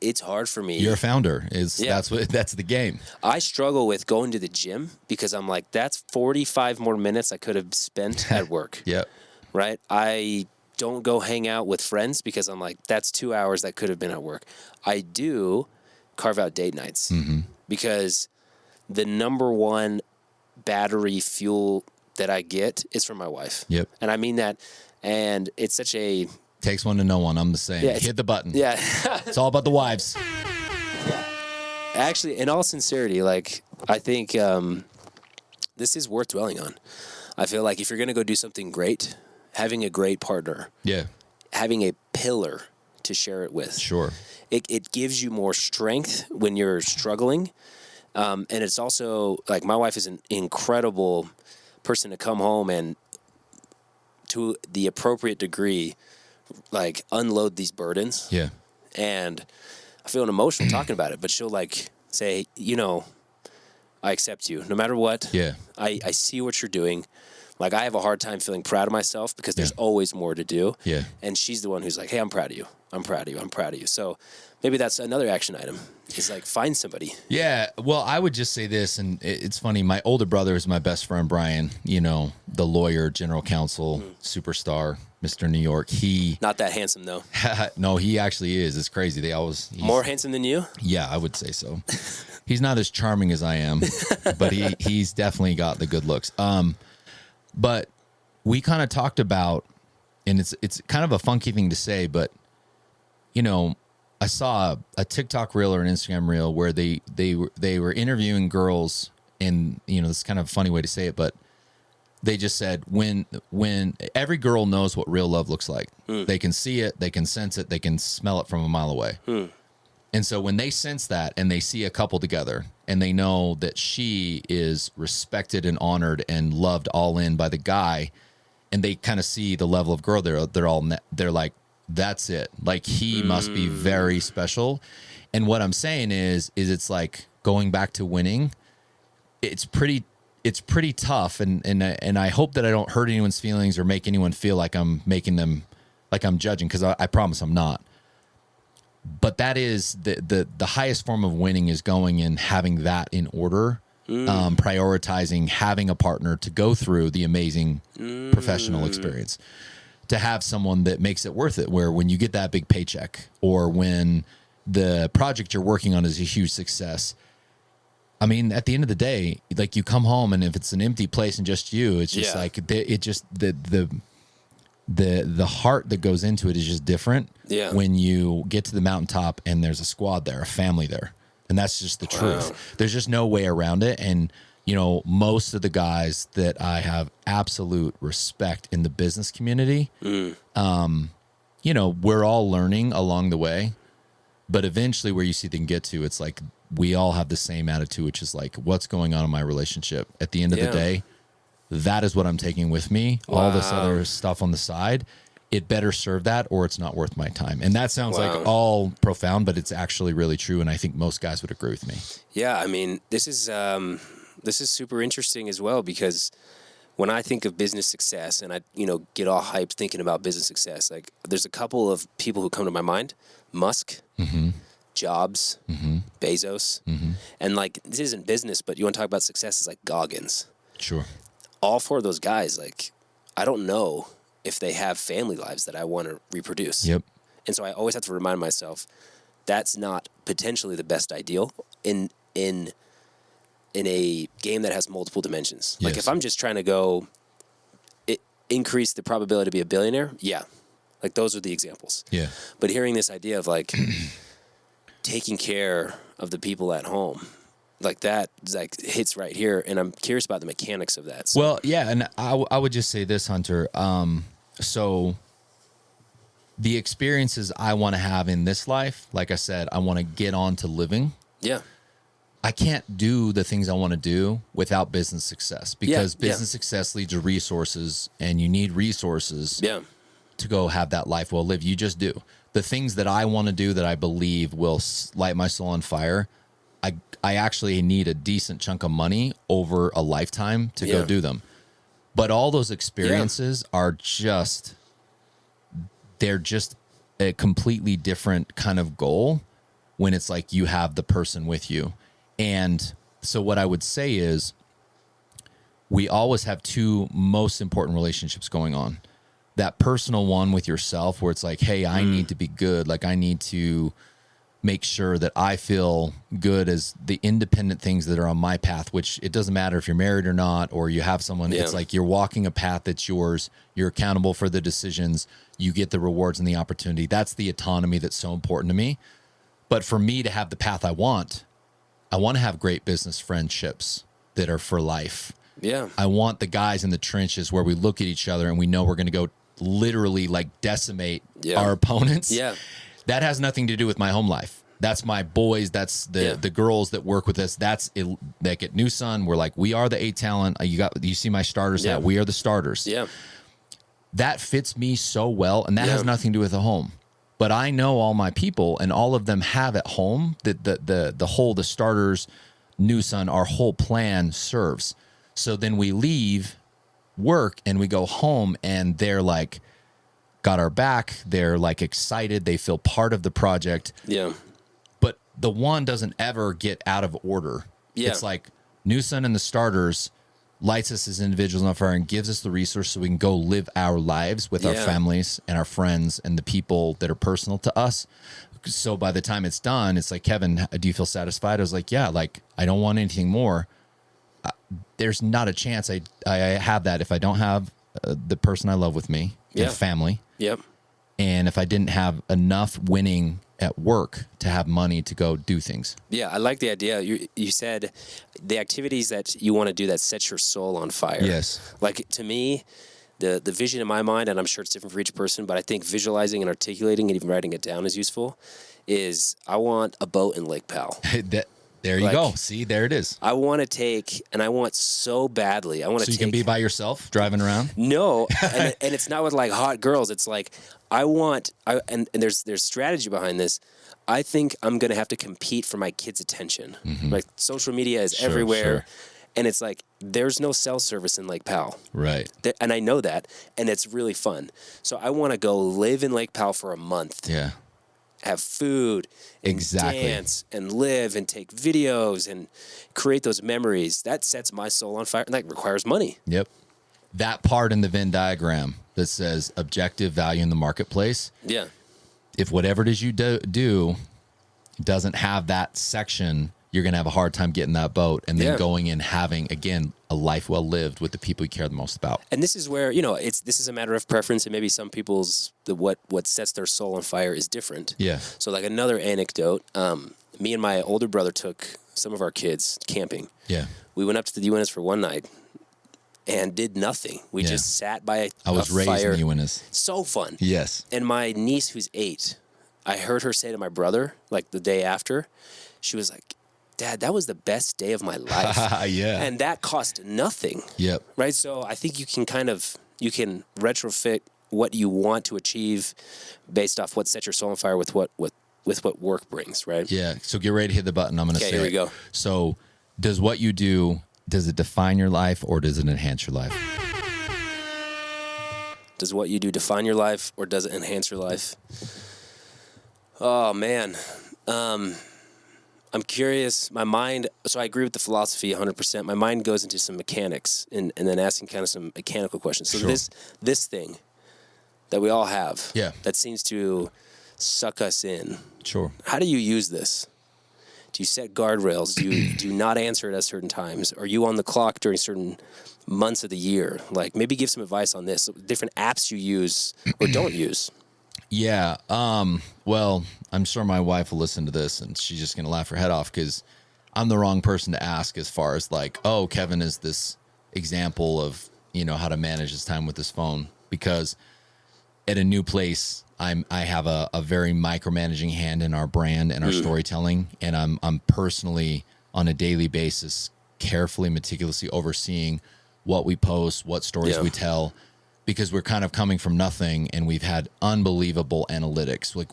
it's hard for me. You're a founder that's the game. I struggle with going to the gym because I'm like, that's 45 more minutes I could have spent at work. Yep. Right. I don't go hang out with friends because I'm like, that's 2 hours that could have been at work. I do carve out date nights because the number one battery fuel that I get is from my wife. Yep. And I mean that. And it's such a... Takes one to know one. I'm the same. Yeah, hit the button. Yeah. It's all about the wives. Yeah. Actually, in all sincerity, like, I think this is worth dwelling on. I feel like if you're going to go do something great, having a great partner, having a pillar to share it with, it gives you more strength when you're struggling, and it's also like my wife is an incredible person to come home and to the appropriate degree, like unload these burdens. Yeah, and I feel emotional talking about it, but she'll like say, I accept you no matter what. Yeah, I see what you're doing. Like, I have a hard time feeling proud of myself because there's always more to do. Yeah. And she's the one who's like, hey, I'm proud of you. I'm proud of you. I'm proud of you. So maybe that's another action item. Is like, find somebody. Yeah. Well, I would just say this, and it's funny. My older brother is my best friend, Brian, the lawyer, general counsel, superstar, Mr. New York. Not that handsome, though. No, he actually is. It's crazy. He's more handsome than you? Yeah, I would say so. He's not as charming as I am, but he's definitely got the good looks. But we kind of talked about, and it's kind of a funky thing to say, but I saw a TikTok reel or an Instagram reel where they were interviewing girls, and it's kind of a funny way to say it, but they just said when every girl knows what real love looks like, they can see it, they can sense it, they can smell it from a mile away. And so when they sense that and they see a couple together and they know that she is respected and honored and loved all in by the guy, and they kind of see the level of girl they're like, that's it. Like, he must be very special. And what I'm saying is it's like going back to winning. It's pretty tough. And I hope that I don't hurt anyone's feelings or make anyone feel like I'm making them, like I'm judging, because I promise I'm not. But that is the highest form of winning, is going and having that in order, prioritizing having a partner to go through the amazing professional experience, to have someone that makes it worth it, where when you get that big paycheck or when the project you're working on is a huge success. I mean, at the end of the day, like, you come home and if it's an empty place and just you, it's just like the the heart that goes into it is just different. Yeah. When you get to the mountaintop and there's a squad there, a family there, and that's just the truth. There's just no way around it. And you know, most of the guys that I have absolute respect in the business community, you know, we're all learning along the way, but eventually where you see they can get to, it's like we all have the same attitude, which is like, what's going on in my relationship? At the end of the day, that is what I'm taking with me. All this other stuff on the side, it better serve that or it's not worth my time. And that sounds like all profound, but it's actually really true. And I think most guys would agree with me. Yeah. I mean, this is super interesting as well, because when I think of business success and I, you know, get all hyped thinking about business success, like there's a couple of people who come to my mind: Musk, Jobs, Bezos, and like, this isn't business, but you want to talk about success is like Goggins. Sure. All four of those guys, like, I don't know if they have family lives that I want to reproduce. Yep. And so I always have to remind myself that's not potentially the best ideal in a game that has multiple dimensions. Like if I'm just trying to go increase the probability to be a billionaire, like those are the examples. Yeah. But hearing this idea of like taking care of the people at home, like that like hits right here, and I'm curious about the mechanics of that. So. Well, yeah, and I would just say this, Hunter. So the experiences I want to have in this life, like I said, I want to get on to living. Yeah. I can't do the things I want to do without business success, because business success leads to resources, and you need resources to go have that life well lived. You just do. The things that I want to do that I believe will light my soul on fire, I actually need a decent chunk of money over a lifetime to go do them. But all those experiences are just, they're just a completely different kind of goal when it's like you have the person with you. And so what I would say is we always have two most important relationships going on. That personal one with yourself where it's like, hey, I need to be good. Like I need to make sure that I feel good as the independent things that are on my path, which it doesn't matter if you're married or not, or you have someone. It's like you're walking a path that's yours. You're accountable for the decisions. You get the rewards and the opportunity. That's the autonomy that's so important to me. But for me to have the path I want to have great business friendships that are for life. Yeah. I want the guys in the trenches where we look at each other and we know we're going to go literally like decimate our opponents. Yeah. That has nothing to do with my home life. That's my boys. That's the girls that work with us. That's it, like at Nusun, we're like, we are the A talent. You see my starters hat. We are the starters. Yeah. That fits me so well. And that has nothing to do with the home. But I know all my people, and all of them have at home that the starters, Nusun, our whole plan serves. So then we leave work and we go home, and they're like, got our back. They're like excited. They feel part of the project. Yeah. But the one doesn't ever get out of order. Yeah. It's like Nusun and the starters lights us as individuals on fire and gives us the resource so we can go live our lives with our families and our friends and the people that are personal to us. So by the time it's done, it's like, Kevin, do you feel satisfied? I was like, yeah, like I don't want anything more. There's not a chance I have that if I don't have the person I love with me and family. Yep. And if I didn't have enough winning at work to have money to go do things. Yeah, I like the idea. You said the activities that you want to do that set your soul on fire. Yes. Like to me, the vision in my mind, and I'm sure it's different for each person, but I think visualizing and articulating and even writing it down is useful, is I want a boat in Lake Powell. There you go. See, there it is. I want to take, and I want so badly. I want to take. So you can be by yourself driving around? No, and it's not with like hot girls. It's like and there's strategy behind this. I think I'm going to have to compete for my kids' attention. Mm-hmm. Like social media is everywhere. Sure. And it's like, there's no cell service in Lake Powell. Right. And I know that, and it's really fun. So I want to go live in Lake Powell for a month. Yeah. Have food, and dance, and live, and take videos, and create those memories. That sets my soul on fire, and that requires money. Yep. That part in the Venn diagram that says objective value in the marketplace. Yeah. If whatever it is you do doesn't have that section, you're going to have a hard time getting that boat and then Yeah. going and having, again, a life well lived with the people you care the most about. And this is where, this is a matter of preference, and maybe some people's, what sets their soul on fire is different. Yeah. So like another anecdote, me and my older brother took some of our kids camping. Yeah. We went up to the UNS for one night and did nothing. We just sat by a I was raised fire. in the UNS. So fun. Yes. And my niece, who's 8, I heard her say to my brother, like the day after, she was like, Dad, that was the best day of my life. Yeah. And that cost nothing. Yep. Right? So I think you can retrofit what you want to achieve based off what sets your soul on fire with what work brings, right? Yeah. So get ready to hit the button. I'm going to say here we it. go. So does what you do, does it define your life or does it enhance your life? Does what you do define your life or does it enhance your life? Oh, man. I'm curious. My mind, so I agree with the philosophy 100%. My mind goes into some mechanics and then asking kind of some mechanical questions. So Sure. this thing that we all have Yeah. that seems to suck us in, Sure. how do you use this? Do you set guardrails? Do you not answer it at certain times? Are you on the clock during certain months of the year? Like maybe give some advice on this, different apps you use or don't use. Yeah. Well, I'm sure my wife will listen to this and she's just going to laugh her head off because I'm the wrong person to ask as far as like, oh, Kevin is this example of, how to manage his time with his phone, because at a new place, I have a very micromanaging hand in our brand and our storytelling. And I'm personally on a daily basis, carefully, meticulously overseeing what we post, what stories we tell, because we're kind of coming from nothing and we've had unbelievable analytics. Like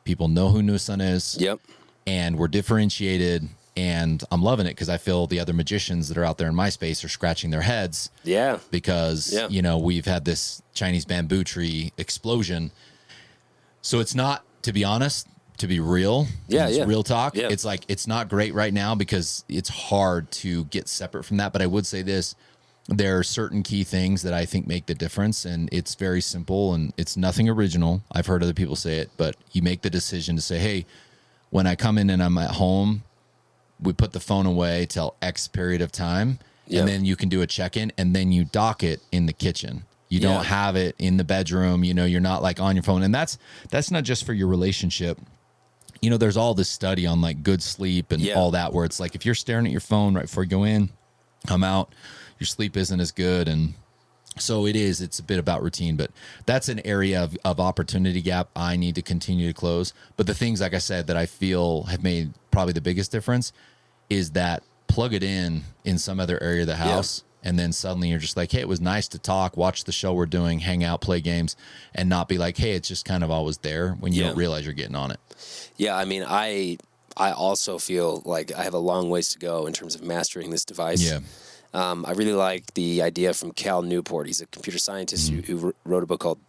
people know who Nusun is. Yep. And we're differentiated, and I'm loving it because I feel the other magicians that are out there in my space are scratching their heads. Yeah. Because, we've had this Chinese bamboo tree explosion. So it's not, to be honest, to be real, real talk. Yeah. It's like, it's not great right now because it's hard to get separate from that. But I would say this, there are certain key things that I think make the difference, and it's very simple and it's nothing original. I've heard other people say it, but you make the decision to say, hey, when I come in and I'm at home, we put the phone away till X period of time, and then you can do a check-in, and then you dock it in the kitchen. You don't have it in the bedroom. You're not like on your phone. And that's not just for your relationship. There's all this study on like good sleep and all that, where it's like, if you're staring at your phone right before you go in, come out, your sleep isn't as good. And so it's a bit about routine, but that's an area of opportunity gap I need to continue to close. But the things, like I said, that I feel have made probably the biggest difference is that plug it in some other area of the house. And then suddenly you're just like, hey, it was nice to talk, watch the show we're doing, hang out, play games, and not be like, hey, it's just kind of always there when you don't realize you're getting on it. Yeah. I mean, I also feel like I have a long ways to go in terms of mastering this device. Yeah. I really like the idea from Cal Newport. He's a computer scientist who wrote a book called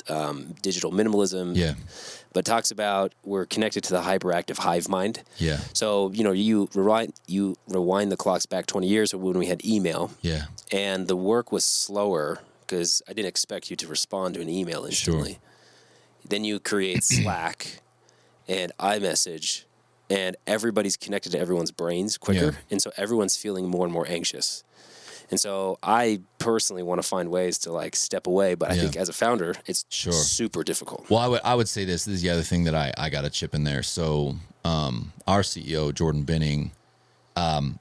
Digital Minimalism. Yeah. But talks about we're connected to the hyperactive hive mind. Yeah. So, you rewind the clocks back 20 years when we had email. Yeah. And the work was slower because I didn't expect you to respond to an email instantly. Sure. Then you create Slack and iMessage, and everybody's connected to everyone's brains quicker. Yeah. And so everyone's feeling more and more anxious. And so I personally want to find ways to like step away, but I think as a founder, it's super difficult. Well, I would say this is the other thing that I got to chip in there. So our CEO, Jordan Binning,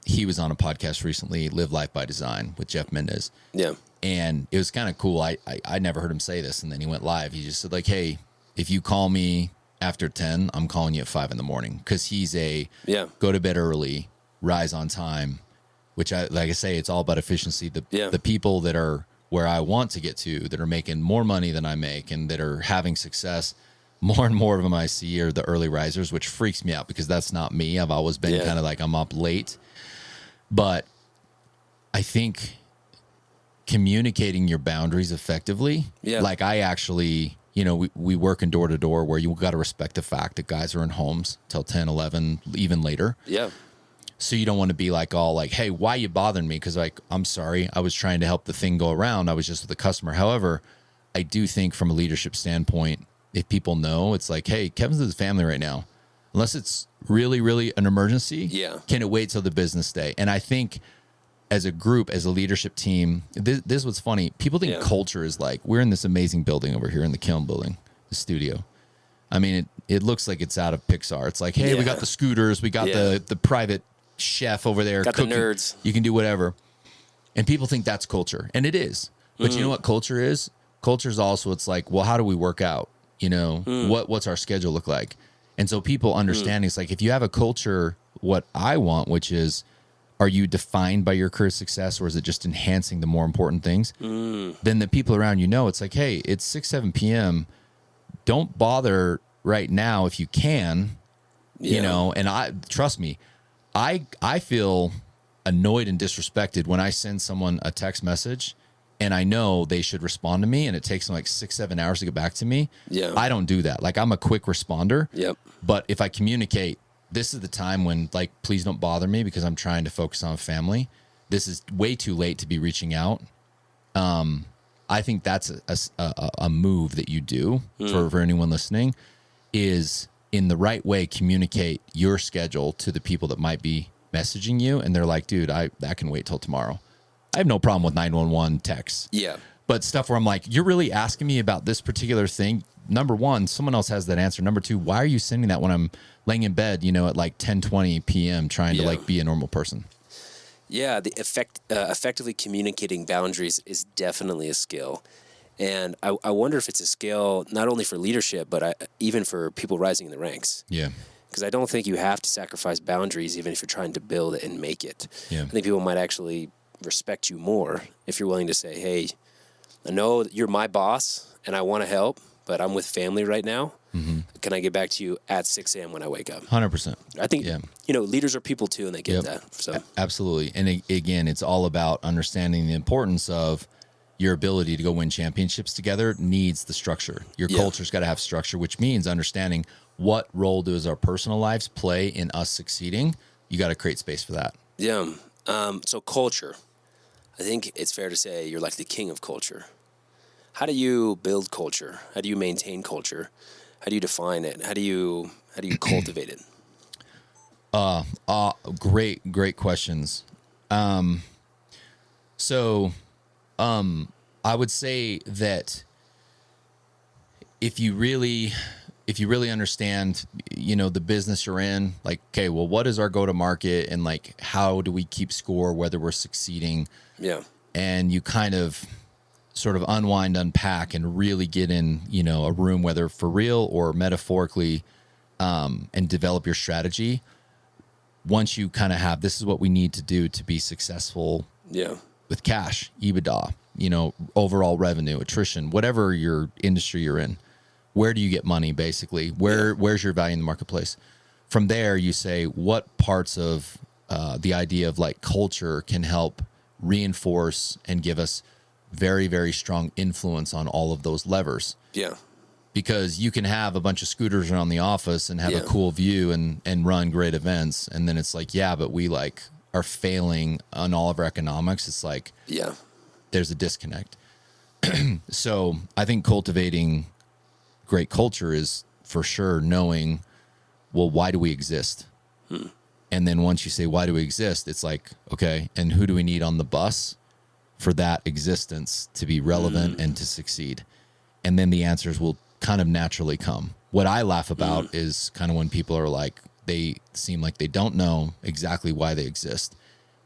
he was on a podcast recently, Live Life by Design, with Jeff Mendez. Yeah. And it was kind of cool. I never heard him say this. And then he went live. He just said like, hey, if you call me after 10, I'm calling you at 5 a.m. Cause he's go to bed early, rise on time, which like I say, it's all about efficiency. The people that are where I want to get to, that are making more money than I make and that are having success, more and more of them I see are the early risers, which freaks me out because that's not me. I've always been kind of like, I'm up late. But I think communicating your boundaries effectively, like I actually, we work in door to door where you got to respect the fact that guys are in homes till 10, 11, even later. Yeah. So you don't want to be like all like, hey, why you bothering me? Because like, I'm sorry, I was trying to help the thing go around. I was just with the customer. However, I do think from a leadership standpoint, if people know, it's like, hey, Kevin's with his family right now. unless it's really, really an emergency, can it wait till the business day? And I think as a group, as a leadership team, this was funny. People think culture is like, we're in this amazing building over here in the Kiln building, the studio. I mean, it looks like it's out of Pixar. It's like, hey, we got the scooters, we got the private chef over there. Got cooking. The nerds. You can do whatever. And people think that's culture. And it is. But you know what culture is? Culture is also, it's like, well, how do we work out? You know, what's our schedule look like? And so people understand it's like, if you have a culture, what I want, which is, are you defined by your career success, or is it just enhancing the more important things? Then the people around you know, it's like, hey, it's 6, 7 p.m. Don't bother right now if you can, you know, and trust me, I feel annoyed and disrespected when I send someone a text message and I know they should respond to me and it takes them like 6, 7 hours to get back to me. I don't do that. Like, I'm a quick responder. But if I communicate, this is the time when, like, please don't bother me because I'm trying to focus on family. This is way too late to be reaching out. I think that's a move that you do for anyone listening, is in the right way, communicate your schedule to the people that might be messaging you. And they're like, dude, that can wait till tomorrow. I have no problem with 911 texts. But stuff where I'm like, you're really asking me about this particular thing. Number one, someone else has that answer. Number two, why are you sending that when I'm laying in bed, you know, at like 10:20 p.m. trying to like be a normal person? The effectively communicating boundaries is definitely a skill. And I wonder if it's a skill not only for leadership, but even for people rising in the ranks. Because I don't think you have to sacrifice boundaries even if you're trying to build it and make it. I think people might actually respect you more if you're willing to say, hey, I know that you're my boss and I want to help, but I'm with family right now. Can I get back to you at 6 a.m. when I wake up? 100%. I think, you know, leaders are people too, and they get that. So absolutely. And again, it's all about understanding the importance of your ability to go win championships together needs the structure. Your culture's got to have structure, which means understanding what role does our personal lives play in us succeeding. You got to create space for that. So culture, I think it's fair to say you're like the king of culture. How do you build culture? How do you maintain culture? How do you define it? How do you cultivate it? Great questions. I would say that if you really understand, you know, the business you're in, like, okay, well, what is our go-to-market, and like, how do we keep score, whether we're succeeding? And you kind of sort of unwind, unpack, and really get in, you know, a room, whether for real or metaphorically, and develop your strategy. Once you kind of have, this is what we need to do to be successful with cash, EBITDA, you know, overall revenue, attrition, whatever your industry you're in. Where do you get money, basically? Where's your value in the marketplace? From there, you say, what parts of the idea of like culture can help reinforce and give us very, very strong influence on all of those levers. Because you can have a bunch of scooters around the office and have a cool view and run great events. And then it's like, but we like are failing on all of our economics. It's like, there's a disconnect. So I think cultivating great culture is for sure knowing, well, why do we exist? And then once you say, why do we exist? It's like, okay, and who do we need on the bus for that existence to be relevant and to succeed? And then the answers will kind of naturally come. What I laugh about is kind of when people are like, they seem like they don't know exactly why they exist,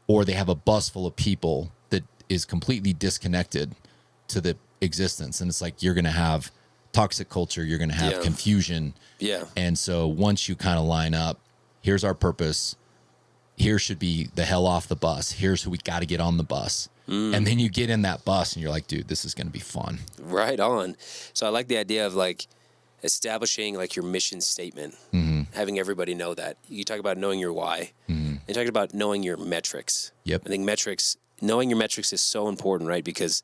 or they have a bus full of people that is completely disconnected to the existence. And it's like, you're going to have toxic culture, you're going to have confusion. And so once you kind of line up, here's our purpose, here should be the hell off the bus, here's who we got to get on the bus. And then you get in that bus and you're like, dude, this is going to be fun. Right on. So I like the idea of like establishing like your mission statement, having everybody know that. You talk about knowing your why. And talking about knowing your metrics. I think knowing your metrics is so important, right? Because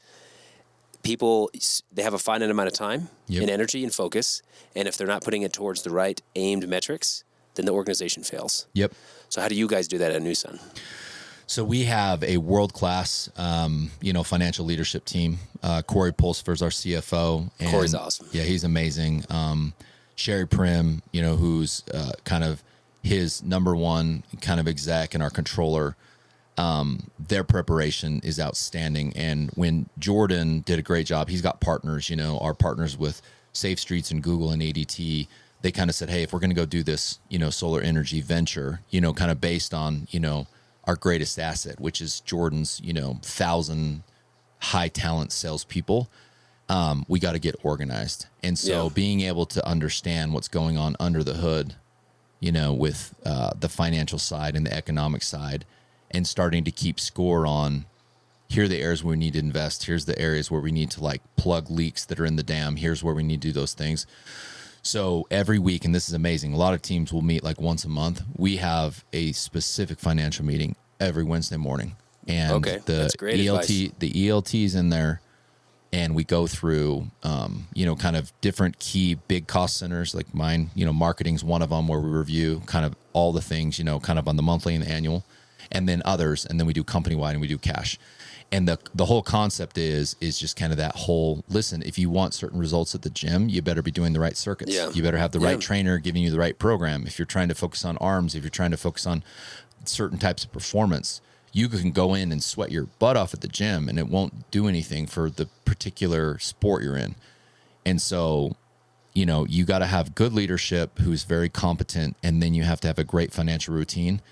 people, they have a finite amount of time and energy and focus. And if they're not putting it towards the right aimed metrics, then the organization fails. So how do you guys do that at Nusun? So we have a world-class, financial leadership team. Corey Pulsfer is our CFO. And Corey's awesome. Yeah, he's amazing. Sherry Prim, you know, who's kind of his number one kind of exec and our controller. Their preparation is outstanding. And when Jordan did a great job, he's got partners, you know, our partners with Safe Streets and Google and ADT. They kind of said, hey, if we're going to go do this, you know, solar energy venture, you know, kind of based on, you know, our greatest asset, which is Jordan's, you know, 1,000 high talent salespeople, we got to get organized. And so being able to understand what's going on under the hood, you know, with the financial side and the economic side, and starting to keep score on, here are the areas where we need to invest. Here's the areas where we need to like plug leaks that are in the dam. Here's where we need to do those things. So every week, and this is amazing, a lot of teams will meet like once a month. We have a specific financial meeting every Wednesday morning. And that's great advice. The ELT's in there, and we go through, you know, kind of different key big cost centers like mine. You know, marketing's one of them, where we review kind of all the things, you know, kind of on the monthly and the annual, and then others, and then we do company-wide and we do cash. And the whole concept is just kind of that whole, listen, if you want certain results at the gym, you better be doing the right circuits. Yeah. You better have the right trainer giving you the right program. If you're trying to focus on arms, if you're trying to focus on certain types of performance, you can go in and sweat your butt off at the gym and it won't do anything for the particular sport you're in. And so, you know, you got to have good leadership who's very competent, and then you have to have a great financial routine,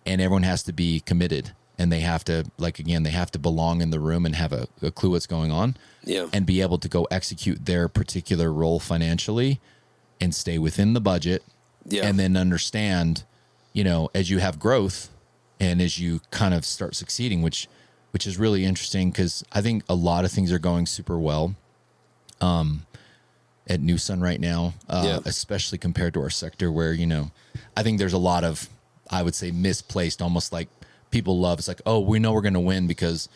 and everyone has to be committed. And they have to, like, again, they have to belong in the room and have a clue what's going on, and be able to go execute their particular role financially and stay within the budget, and then understand, you know, as you have growth and as you kind of start succeeding, which is really interesting, because I think a lot of things are going super well at Nusun right now, especially compared to our sector, where, you know, I think there's a lot of, I would say, misplaced, almost like, people love, it's like, oh, we know we're going to win because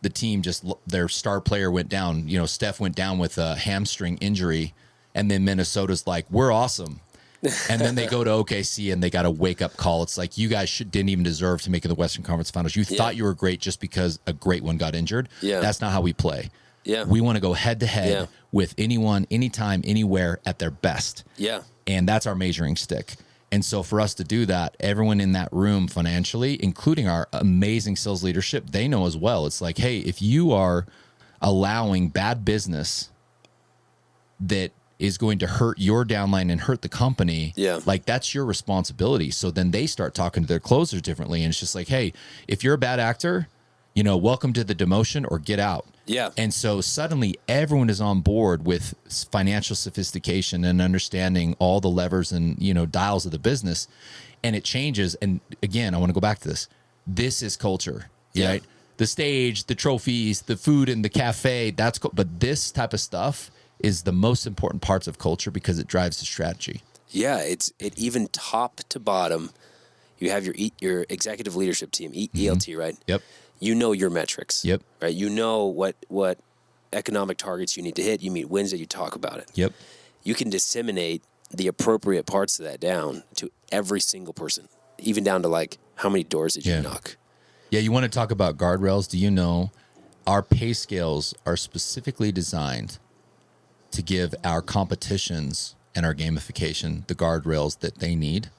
the team just, their star player went down. You know, Steph went down with a hamstring injury, and then Minnesota's like, we're awesome. And then they go to OKC and they got a wake up call. It's like, you guys didn't even deserve to make it the Western Conference Finals. You thought you were great just because a great one got injured. That's not how we play. We want to go head to head with anyone, anytime, anywhere at their best. And that's our measuring stick. And so for us to do that, everyone in that room financially, including our amazing sales leadership, they know as well. It's like, hey, if you are allowing bad business that is going to hurt your downline and hurt the company, like, that's your responsibility. So then they start talking to their closers differently. And it's just like, hey, if you're a bad actor, you know, welcome to the demotion or get out. And so suddenly everyone is on board with financial sophistication and understanding all the levers and, you know, dials of the business, and it changes. And again, I want to go back to this. This is culture, right? The stage, the trophies, the food in the cafe, that's cool. But this type of stuff is the most important parts of culture, because it drives the strategy. It even top to bottom. You have your executive leadership team, ELT, right? You know your metrics. Right. You know what economic targets you need to hit. You meet Wednesday, you talk about it. You can disseminate the appropriate parts of that down to every single person, even down to like, how many doors did you knock? You want to talk about guardrails? Do you know our pay scales are specifically designed to give our competitions and our gamification the guardrails that they need,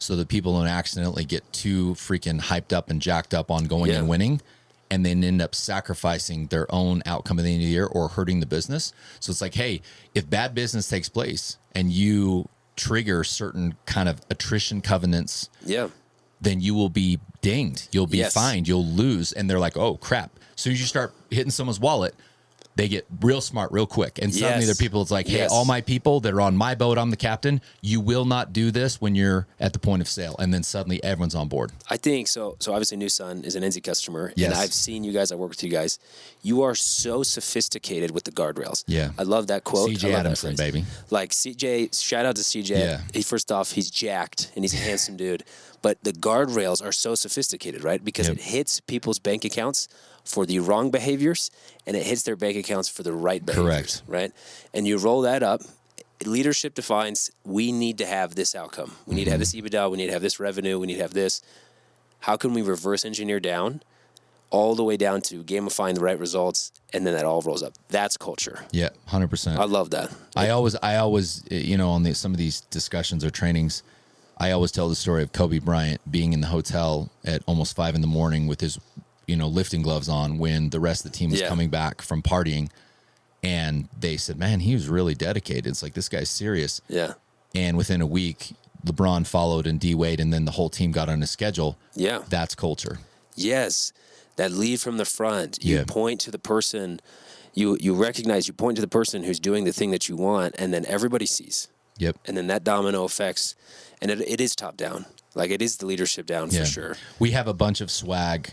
so that people don't accidentally get too freaking hyped up and jacked up on going and winning, and then end up sacrificing their own outcome at the end of the year or hurting the business. So it's like, hey, if bad business takes place and you trigger certain kind of attrition covenants, then you will be dinged. You'll be fined. You'll lose. And they're like, oh, crap. As soon as you start hitting someone's wallet, they get real smart real quick. And suddenly there are people, it's like, hey, all my people that are on my boat, I'm the captain. You will not do this when you're at the point of sale. And then suddenly everyone's on board. I think so. So obviously Nusun is an NZ customer. And I've seen you guys, I work with you guys. You are so sophisticated with the guardrails. I love that quote. CJ Adamson, baby. Like CJ, shout out to CJ. He, first off, he's jacked and he's a handsome dude. But the guardrails are so sophisticated, right? Because it hits people's bank accounts for the wrong behaviors, and it hits their bank accounts for the right behaviors, right? And you roll that up. Leadership defines, we need to have this outcome. We need to have this EBITDA. We need to have this revenue. We need to have this. How can we reverse engineer down all the way down to gamifying the right results, and then that all rolls up. That's culture. Yeah, 100%. I love that. I always, on some of these discussions or trainings, I always tell the story of Kobe Bryant being in the hotel at almost 5 a.m. with his, lifting gloves on when the rest of the team was coming back from partying. And they said, man, he was really dedicated. It's like, this guy's serious. Yeah. And within a week, LeBron followed and D-Wade, and then the whole team got on a schedule. Yeah. That's culture. Yes. That lead from the front. You point to the person, you recognize, you point to the person who's doing the thing that you want, and then everybody sees. Yep. And then that domino affects, and it is top down. Like, it is the leadership down for sure. We have a bunch of swag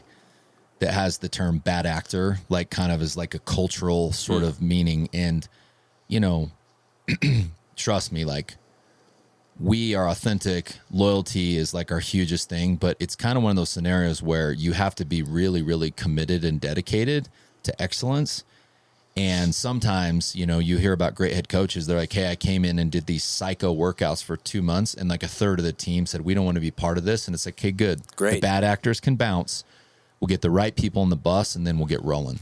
that has the term bad actor, like kind of as like a cultural sort of meaning. And, trust me, like, we are authentic. Loyalty is like our hugest thing, but it's kind of one of those scenarios where you have to be really, really committed and dedicated to excellence. And sometimes, you hear about great head coaches. They're like, hey, I came in and did these psycho workouts for 2 months, and like a third of the team said, we don't want to be part of this. And it's like, okay, good. Great. The bad actors can bounce. We'll get the right people on the bus, and then we'll get rolling.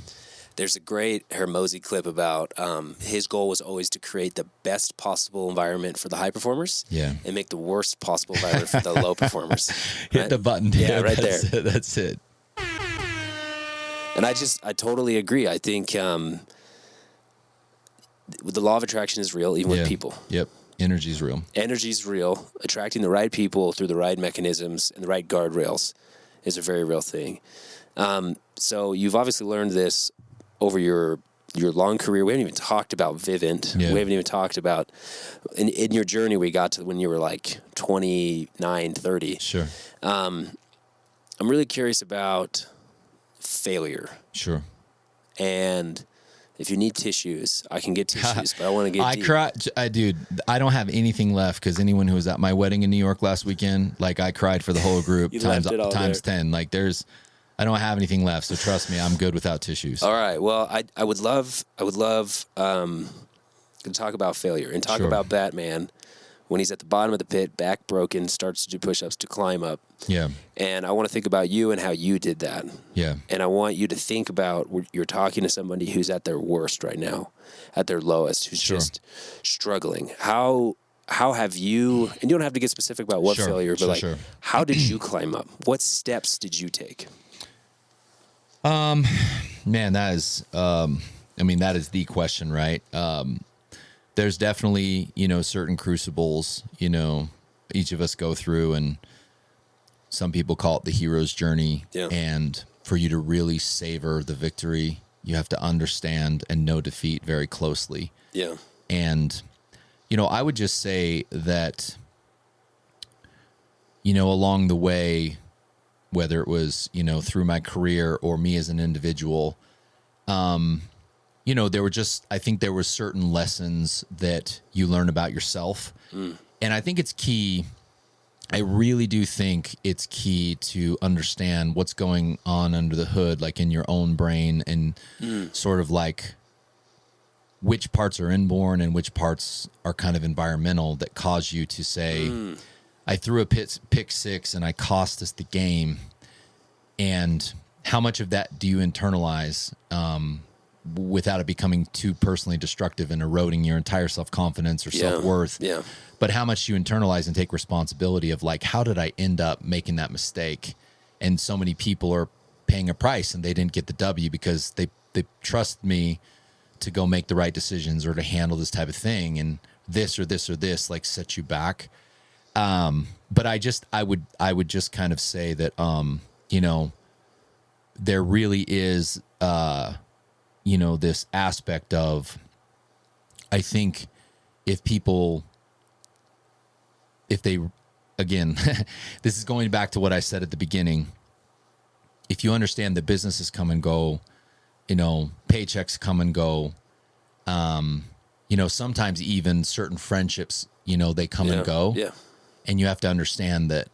There's a great Hermosi clip about his goal was always to create the best possible environment for the high performers and make the worst possible environment for the low performers. Hit the button. Dude. Yeah, right there. That's it. And I totally agree. I think the law of attraction is real, even with people. Yep. Energy's real. Energy's real. Attracting the right people through the right mechanisms and the right guardrails is a very real thing. So you've obviously learned this over your long career. We haven't even talked about Vivint. We haven't even talked about in your journey we got to when you were like 29, 30. Sure. I'm really curious about failure. Sure. And if you need tissues, I can get tissues, but I want to get deep. Dude, I don't have anything left because anyone who was at my wedding in New York last weekend, like I cried for the whole group times 10. Like I don't have anything left. So trust me, I'm good without tissues. All right. Well, I would love to talk about failure and talk about Batman when he's at the bottom of the pit, back broken, starts to do push-ups to climb up. Yeah. And I want to think about you and how you did that. Yeah. And I want you to think about you're talking to somebody who's at their worst right now, at their lowest, who's just struggling. How have you, and you don't have to get specific about what failure, but how did you climb up? What steps did you take? Man, that is the question, right? There's definitely, certain crucibles, each of us go through, and some people call it the hero's journey. Yeah. And for you to really savor the victory, you have to understand and know defeat very closely. Yeah. And, I would just say that, along the way, whether it was, through my career or me as an individual, I think there were certain lessons that you learn about yourself. And I think it's key. I really do think it's key to understand what's going on under the hood, like in your own brain, and sort of like which parts are inborn and which parts are kind of environmental that cause you to say, I threw a pick six and I cost us the game. And how much of that do you internalize without it becoming too personally destructive and eroding your entire self-confidence or self-worth? Yeah. But how much you internalize and take responsibility of like, how did I end up making that mistake? And so many people are paying a price and they didn't get the W because they trust me to go make the right decisions or to handle this type of thing. And this or this or this like sets you back. But I would just kind of say that, there really is, this aspect of, I think if they, again, this is going back to what I said at the beginning. If you understand that businesses come and go, paychecks come and go, sometimes even certain friendships, they come and go. Yeah. And you have to understand that,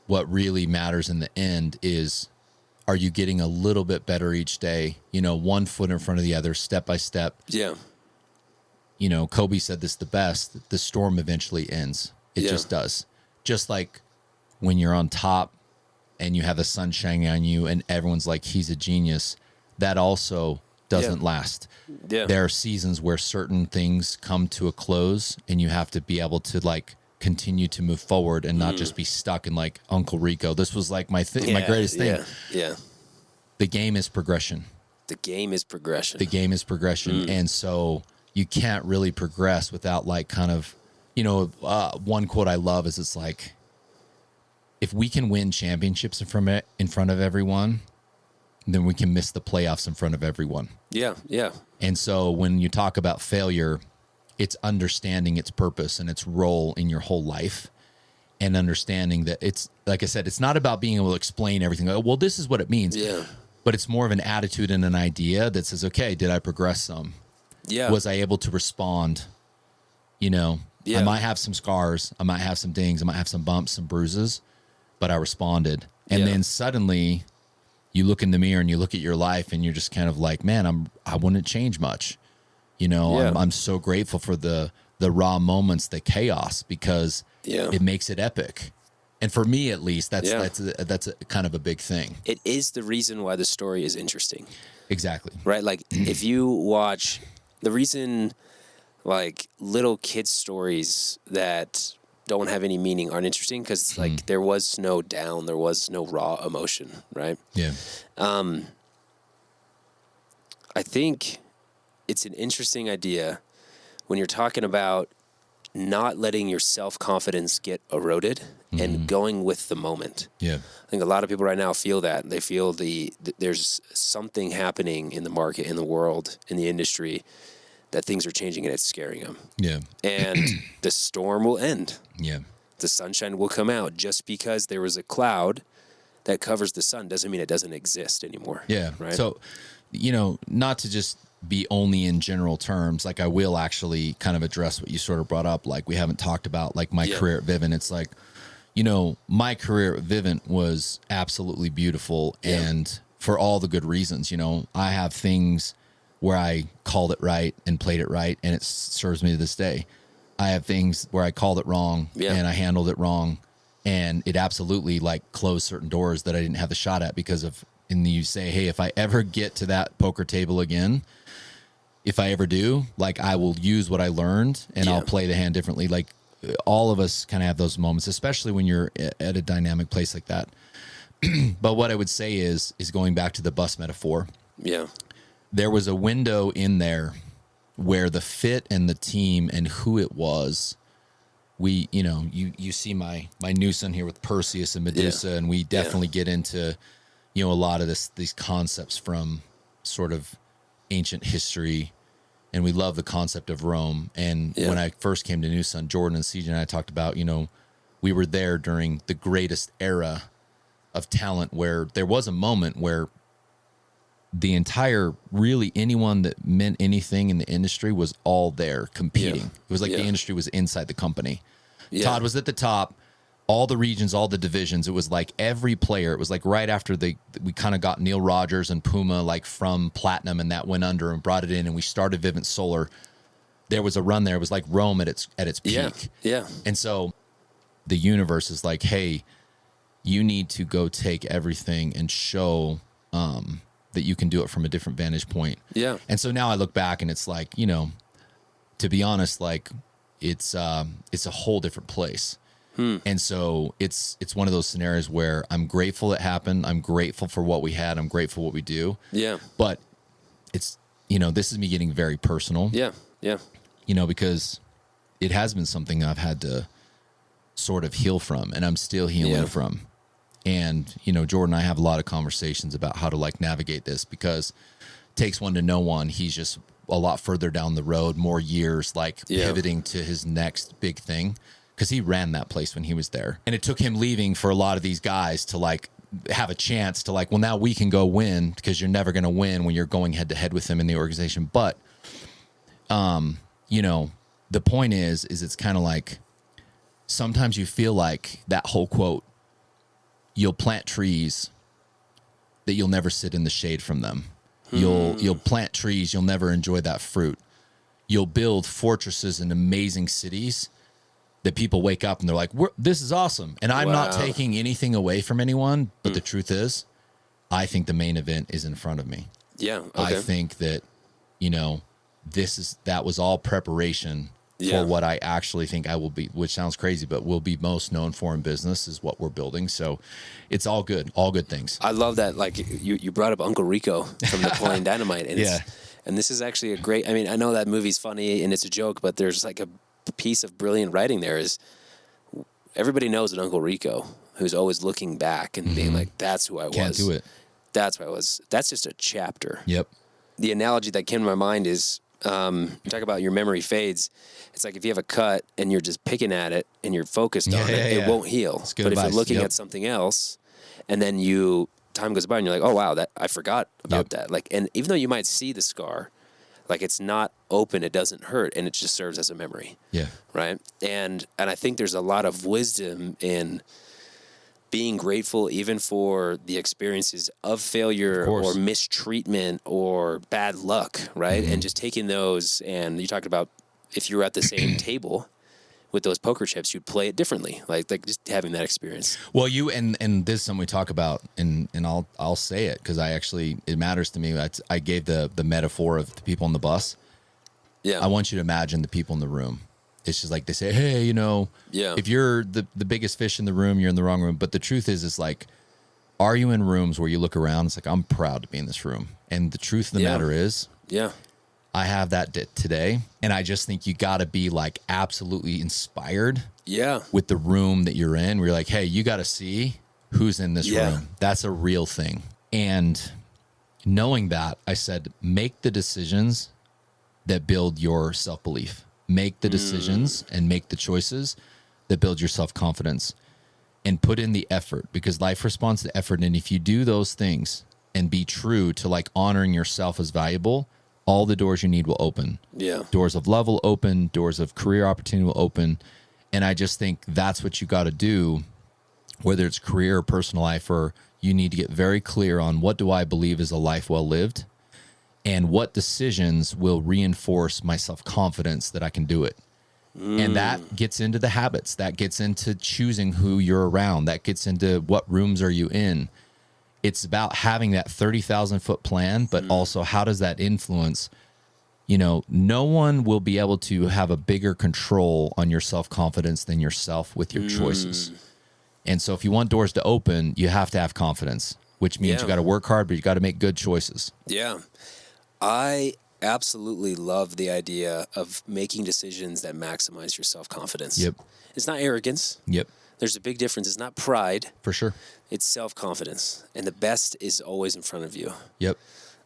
what really matters in the end is, are you getting a little bit better each day? One foot in front of the other, step by step. Yeah. Kobe said this the best, the storm eventually ends. It just does. Just like when you're on top and you have the sun shining on you and everyone's like, he's a genius, that also doesn't last. Yeah. There are seasons where certain things come to a close and you have to be able to like continue to move forward and not just be stuck in like Uncle Rico. This was like my greatest thing. Yeah. The game is progression. The game is progression. The game is progression. And so you can't really progress without like kind of, one quote I love is it's like, if we can win championships in front of everyone, then we can miss the playoffs in front of everyone. Yeah. Yeah. And so when you talk about failure, it's understanding its purpose and its role in your whole life, and understanding that it's, like I said, it's not about being able to explain everything. Well, this is what it means. Yeah. But it's more of an attitude and an idea that says, okay, did I progress some? Yeah. Was I able to respond? I might have some scars. I might have some dings. I might have some bumps, some bruises, but I responded. And then suddenly you look in the mirror and you look at your life and you're just kind of like, man, I wouldn't change much. I'm so grateful for the raw moments, the chaos, because it makes it epic. And for me, at least, that's a kind of a big thing. It is the reason why the story is interesting. Exactly. Right? Like, if you watch, the reason, like, little kids' stories that don't have any meaning aren't interesting, because, like, there was no down, there was no raw emotion, right? Yeah. I think it's an interesting idea when you're talking about not letting your self-confidence get eroded and going with the moment. Yeah. I think a lot of people right now feel that. They feel there's something happening in the market, in the world, in the industry, that things are changing and it's scaring them. Yeah. And the storm will end. Yeah. The sunshine will come out. Just because there was a cloud that covers the sun doesn't mean it doesn't exist anymore. Yeah. Right? So, not to just be only in general terms, like I will actually kind of address what you sort of brought up. Like, we haven't talked about like my career at Vivint. It's like, my career at Vivint was absolutely beautiful, and for all the good reasons. I have things where I called it right and played it right, and it serves me to this day. I have things where I called it wrong and I handled it wrong, and it absolutely like closed certain doors that I didn't have the shot at because of, and you say, hey, if I ever get to that poker table again, if I ever do, like, I will use what I learned and I'll play the hand differently. Like, all of us kind of have those moments, especially when you're at a dynamic place like that. But what I would say is going back to the bus metaphor. Yeah. There was a window in there where the fit and the team and who it was, you see my Nusun here with Perseus and Medusa, and we definitely get into, a lot of these concepts from sort of ancient history, and we love the concept of Rome. And when I first came to Nusun, Jordan and CJ and I talked about, we were there during the greatest era of talent, where there was a moment where the entire, really anyone that meant anything in the industry was all there competing. It was like the industry was inside the company. Todd was at the top, all the regions, all the divisions. It was like every player. It was like right after we kind of got Neil Rogers and Puma like from Platinum, and that went under and brought it in, and we started Vivint Solar. There was a run there. It was like Rome at its peak. Yeah. And so the universe is like, hey, you need to go take everything and show that you can do it from a different vantage point. Yeah. And so now I look back and it's like, to be honest, like it's a whole different place. And so it's one of those scenarios where I'm grateful it happened. I'm grateful for what we had. I'm grateful for what we do. Yeah. But it's, this is me getting very personal. Yeah. Yeah. Because it has been something I've had to sort of heal from, and I'm still healing from. And, Jordan and I have a lot of conversations about how to like navigate this, because it takes one to know one. He's just a lot further down the road, more years, like pivoting to his next big thing. Because he ran that place when he was there. And it took him leaving for a lot of these guys to like have a chance to like, well, now we can go win, because you're never going to win when you're going head to head with him in the organization. But, the point is it's kind of like, sometimes you feel like that whole quote, you'll plant trees that you'll never sit in the shade from them. You'll plant trees, you'll never enjoy that fruit. You'll build fortresses and amazing cities, that people wake up and they're like, this is awesome. And I'm not Wow. taking anything away from anyone, but the truth is, I think the main event is in front of me. Yeah. Okay. I think that, you know, that was all preparation Yeah. for what I actually think I will be, which sounds crazy, but will be most known for in business is what we're building. So it's all good things. I love that. Like you brought up Uncle Rico from Napoleon Dynamite. And Yeah. and this is actually a great, I mean, I know that movie's funny and it's a joke, but there's like a piece of brilliant writing there is everybody knows an Uncle Rico who's always looking back and being like, that's who I was. Can't do it. That's who I was. That's just a chapter. Yep. The analogy that came to my mind is, you talk about your memory fades. It's like if you have a cut and you're just picking at it and you're focused on it, it won't heal. That's good but if advice. you're looking Yep. at something else and then time goes by and you're like, oh wow, that I forgot about that. Like, and even though you might see the scar, like it's not open, it doesn't hurt, and it just serves as a memory. Yeah. Right. And I think there's a lot of wisdom in being grateful even for the experiences of failure or mistreatment or bad luck, right? And just taking those, and you talked about if you were at the same table with those poker chips, you'd play it differently, like just having that experience. Well, you and this is something we talk about, and I'll say it because it matters to me. I gave the metaphor of the people on the bus. Yeah. I want you to imagine the people in the room. It's just like they say, hey, you know, if you're the biggest fish in the room, you're in the wrong room. But the truth is like, are you in rooms where you look around? It's like, I'm proud to be in this room. And the truth of the matter is, I have that today. And I just think you got to be like absolutely inspired with the room that you're in. Where you're like, hey, you got to see who's in this room. That's a real thing. And knowing that, I said, make the decisions that build your self-belief. Make the decisions and make the choices that build your self-confidence, and put in the effort, because life responds to effort. And if you do those things and be true to like honoring yourself as valuable, all the doors you need will open. Yeah. Doors of love will open, doors of career opportunity will open. And I just think that's what you got to do, whether it's career or personal life, or you need to get very clear on what do I believe is a life well lived, and what decisions will reinforce my self-confidence that I can do it. And that gets into the habits. That gets into choosing who you're around. That gets into what rooms are you in. It's about having that 30,000-foot plan, but also how does that influence? You know, no one will be able to have a bigger control on your self-confidence than yourself with your choices. And so if you want doors to open, you have to have confidence, which means you got to work hard, but you got to make good choices. Yeah. I absolutely love the idea of making decisions that maximize your self-confidence. Yep. It's not arrogance. Yep. There's a big difference. It's not pride. For sure. It's self-confidence. And the best is always in front of you. Yep.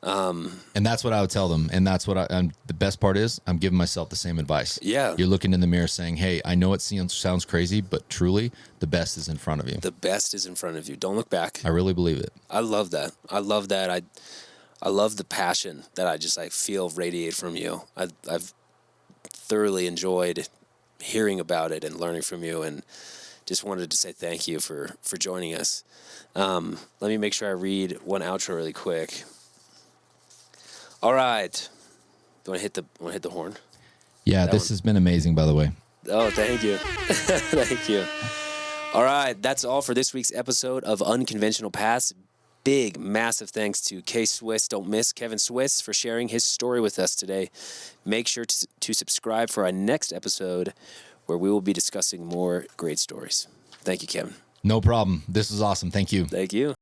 And that's what I would tell them. And that's what the best part is, I'm giving myself the same advice. Yeah. You're looking in the mirror saying, hey, I know it sounds crazy, but truly the best is in front of you. The best is in front of you. Don't look back. I really believe it. I love that. I love that. I love the passion that I feel radiate from you. I've thoroughly enjoyed hearing about it and learning from you, and just wanted to say thank you for joining us. Let me make sure I read one outro really quick. All right. Do you want to hit the horn? Yeah, this has been amazing, by the way. Oh, thank you. Thank you. All right. That's all for this week's episode of Unconventional Paths. Big, massive thanks to Kevin Swiss, for sharing his story with us today. Make sure to subscribe for our next episode, where we will be discussing more great stories. Thank you, Kevin. No problem. This is awesome. Thank you. Thank you.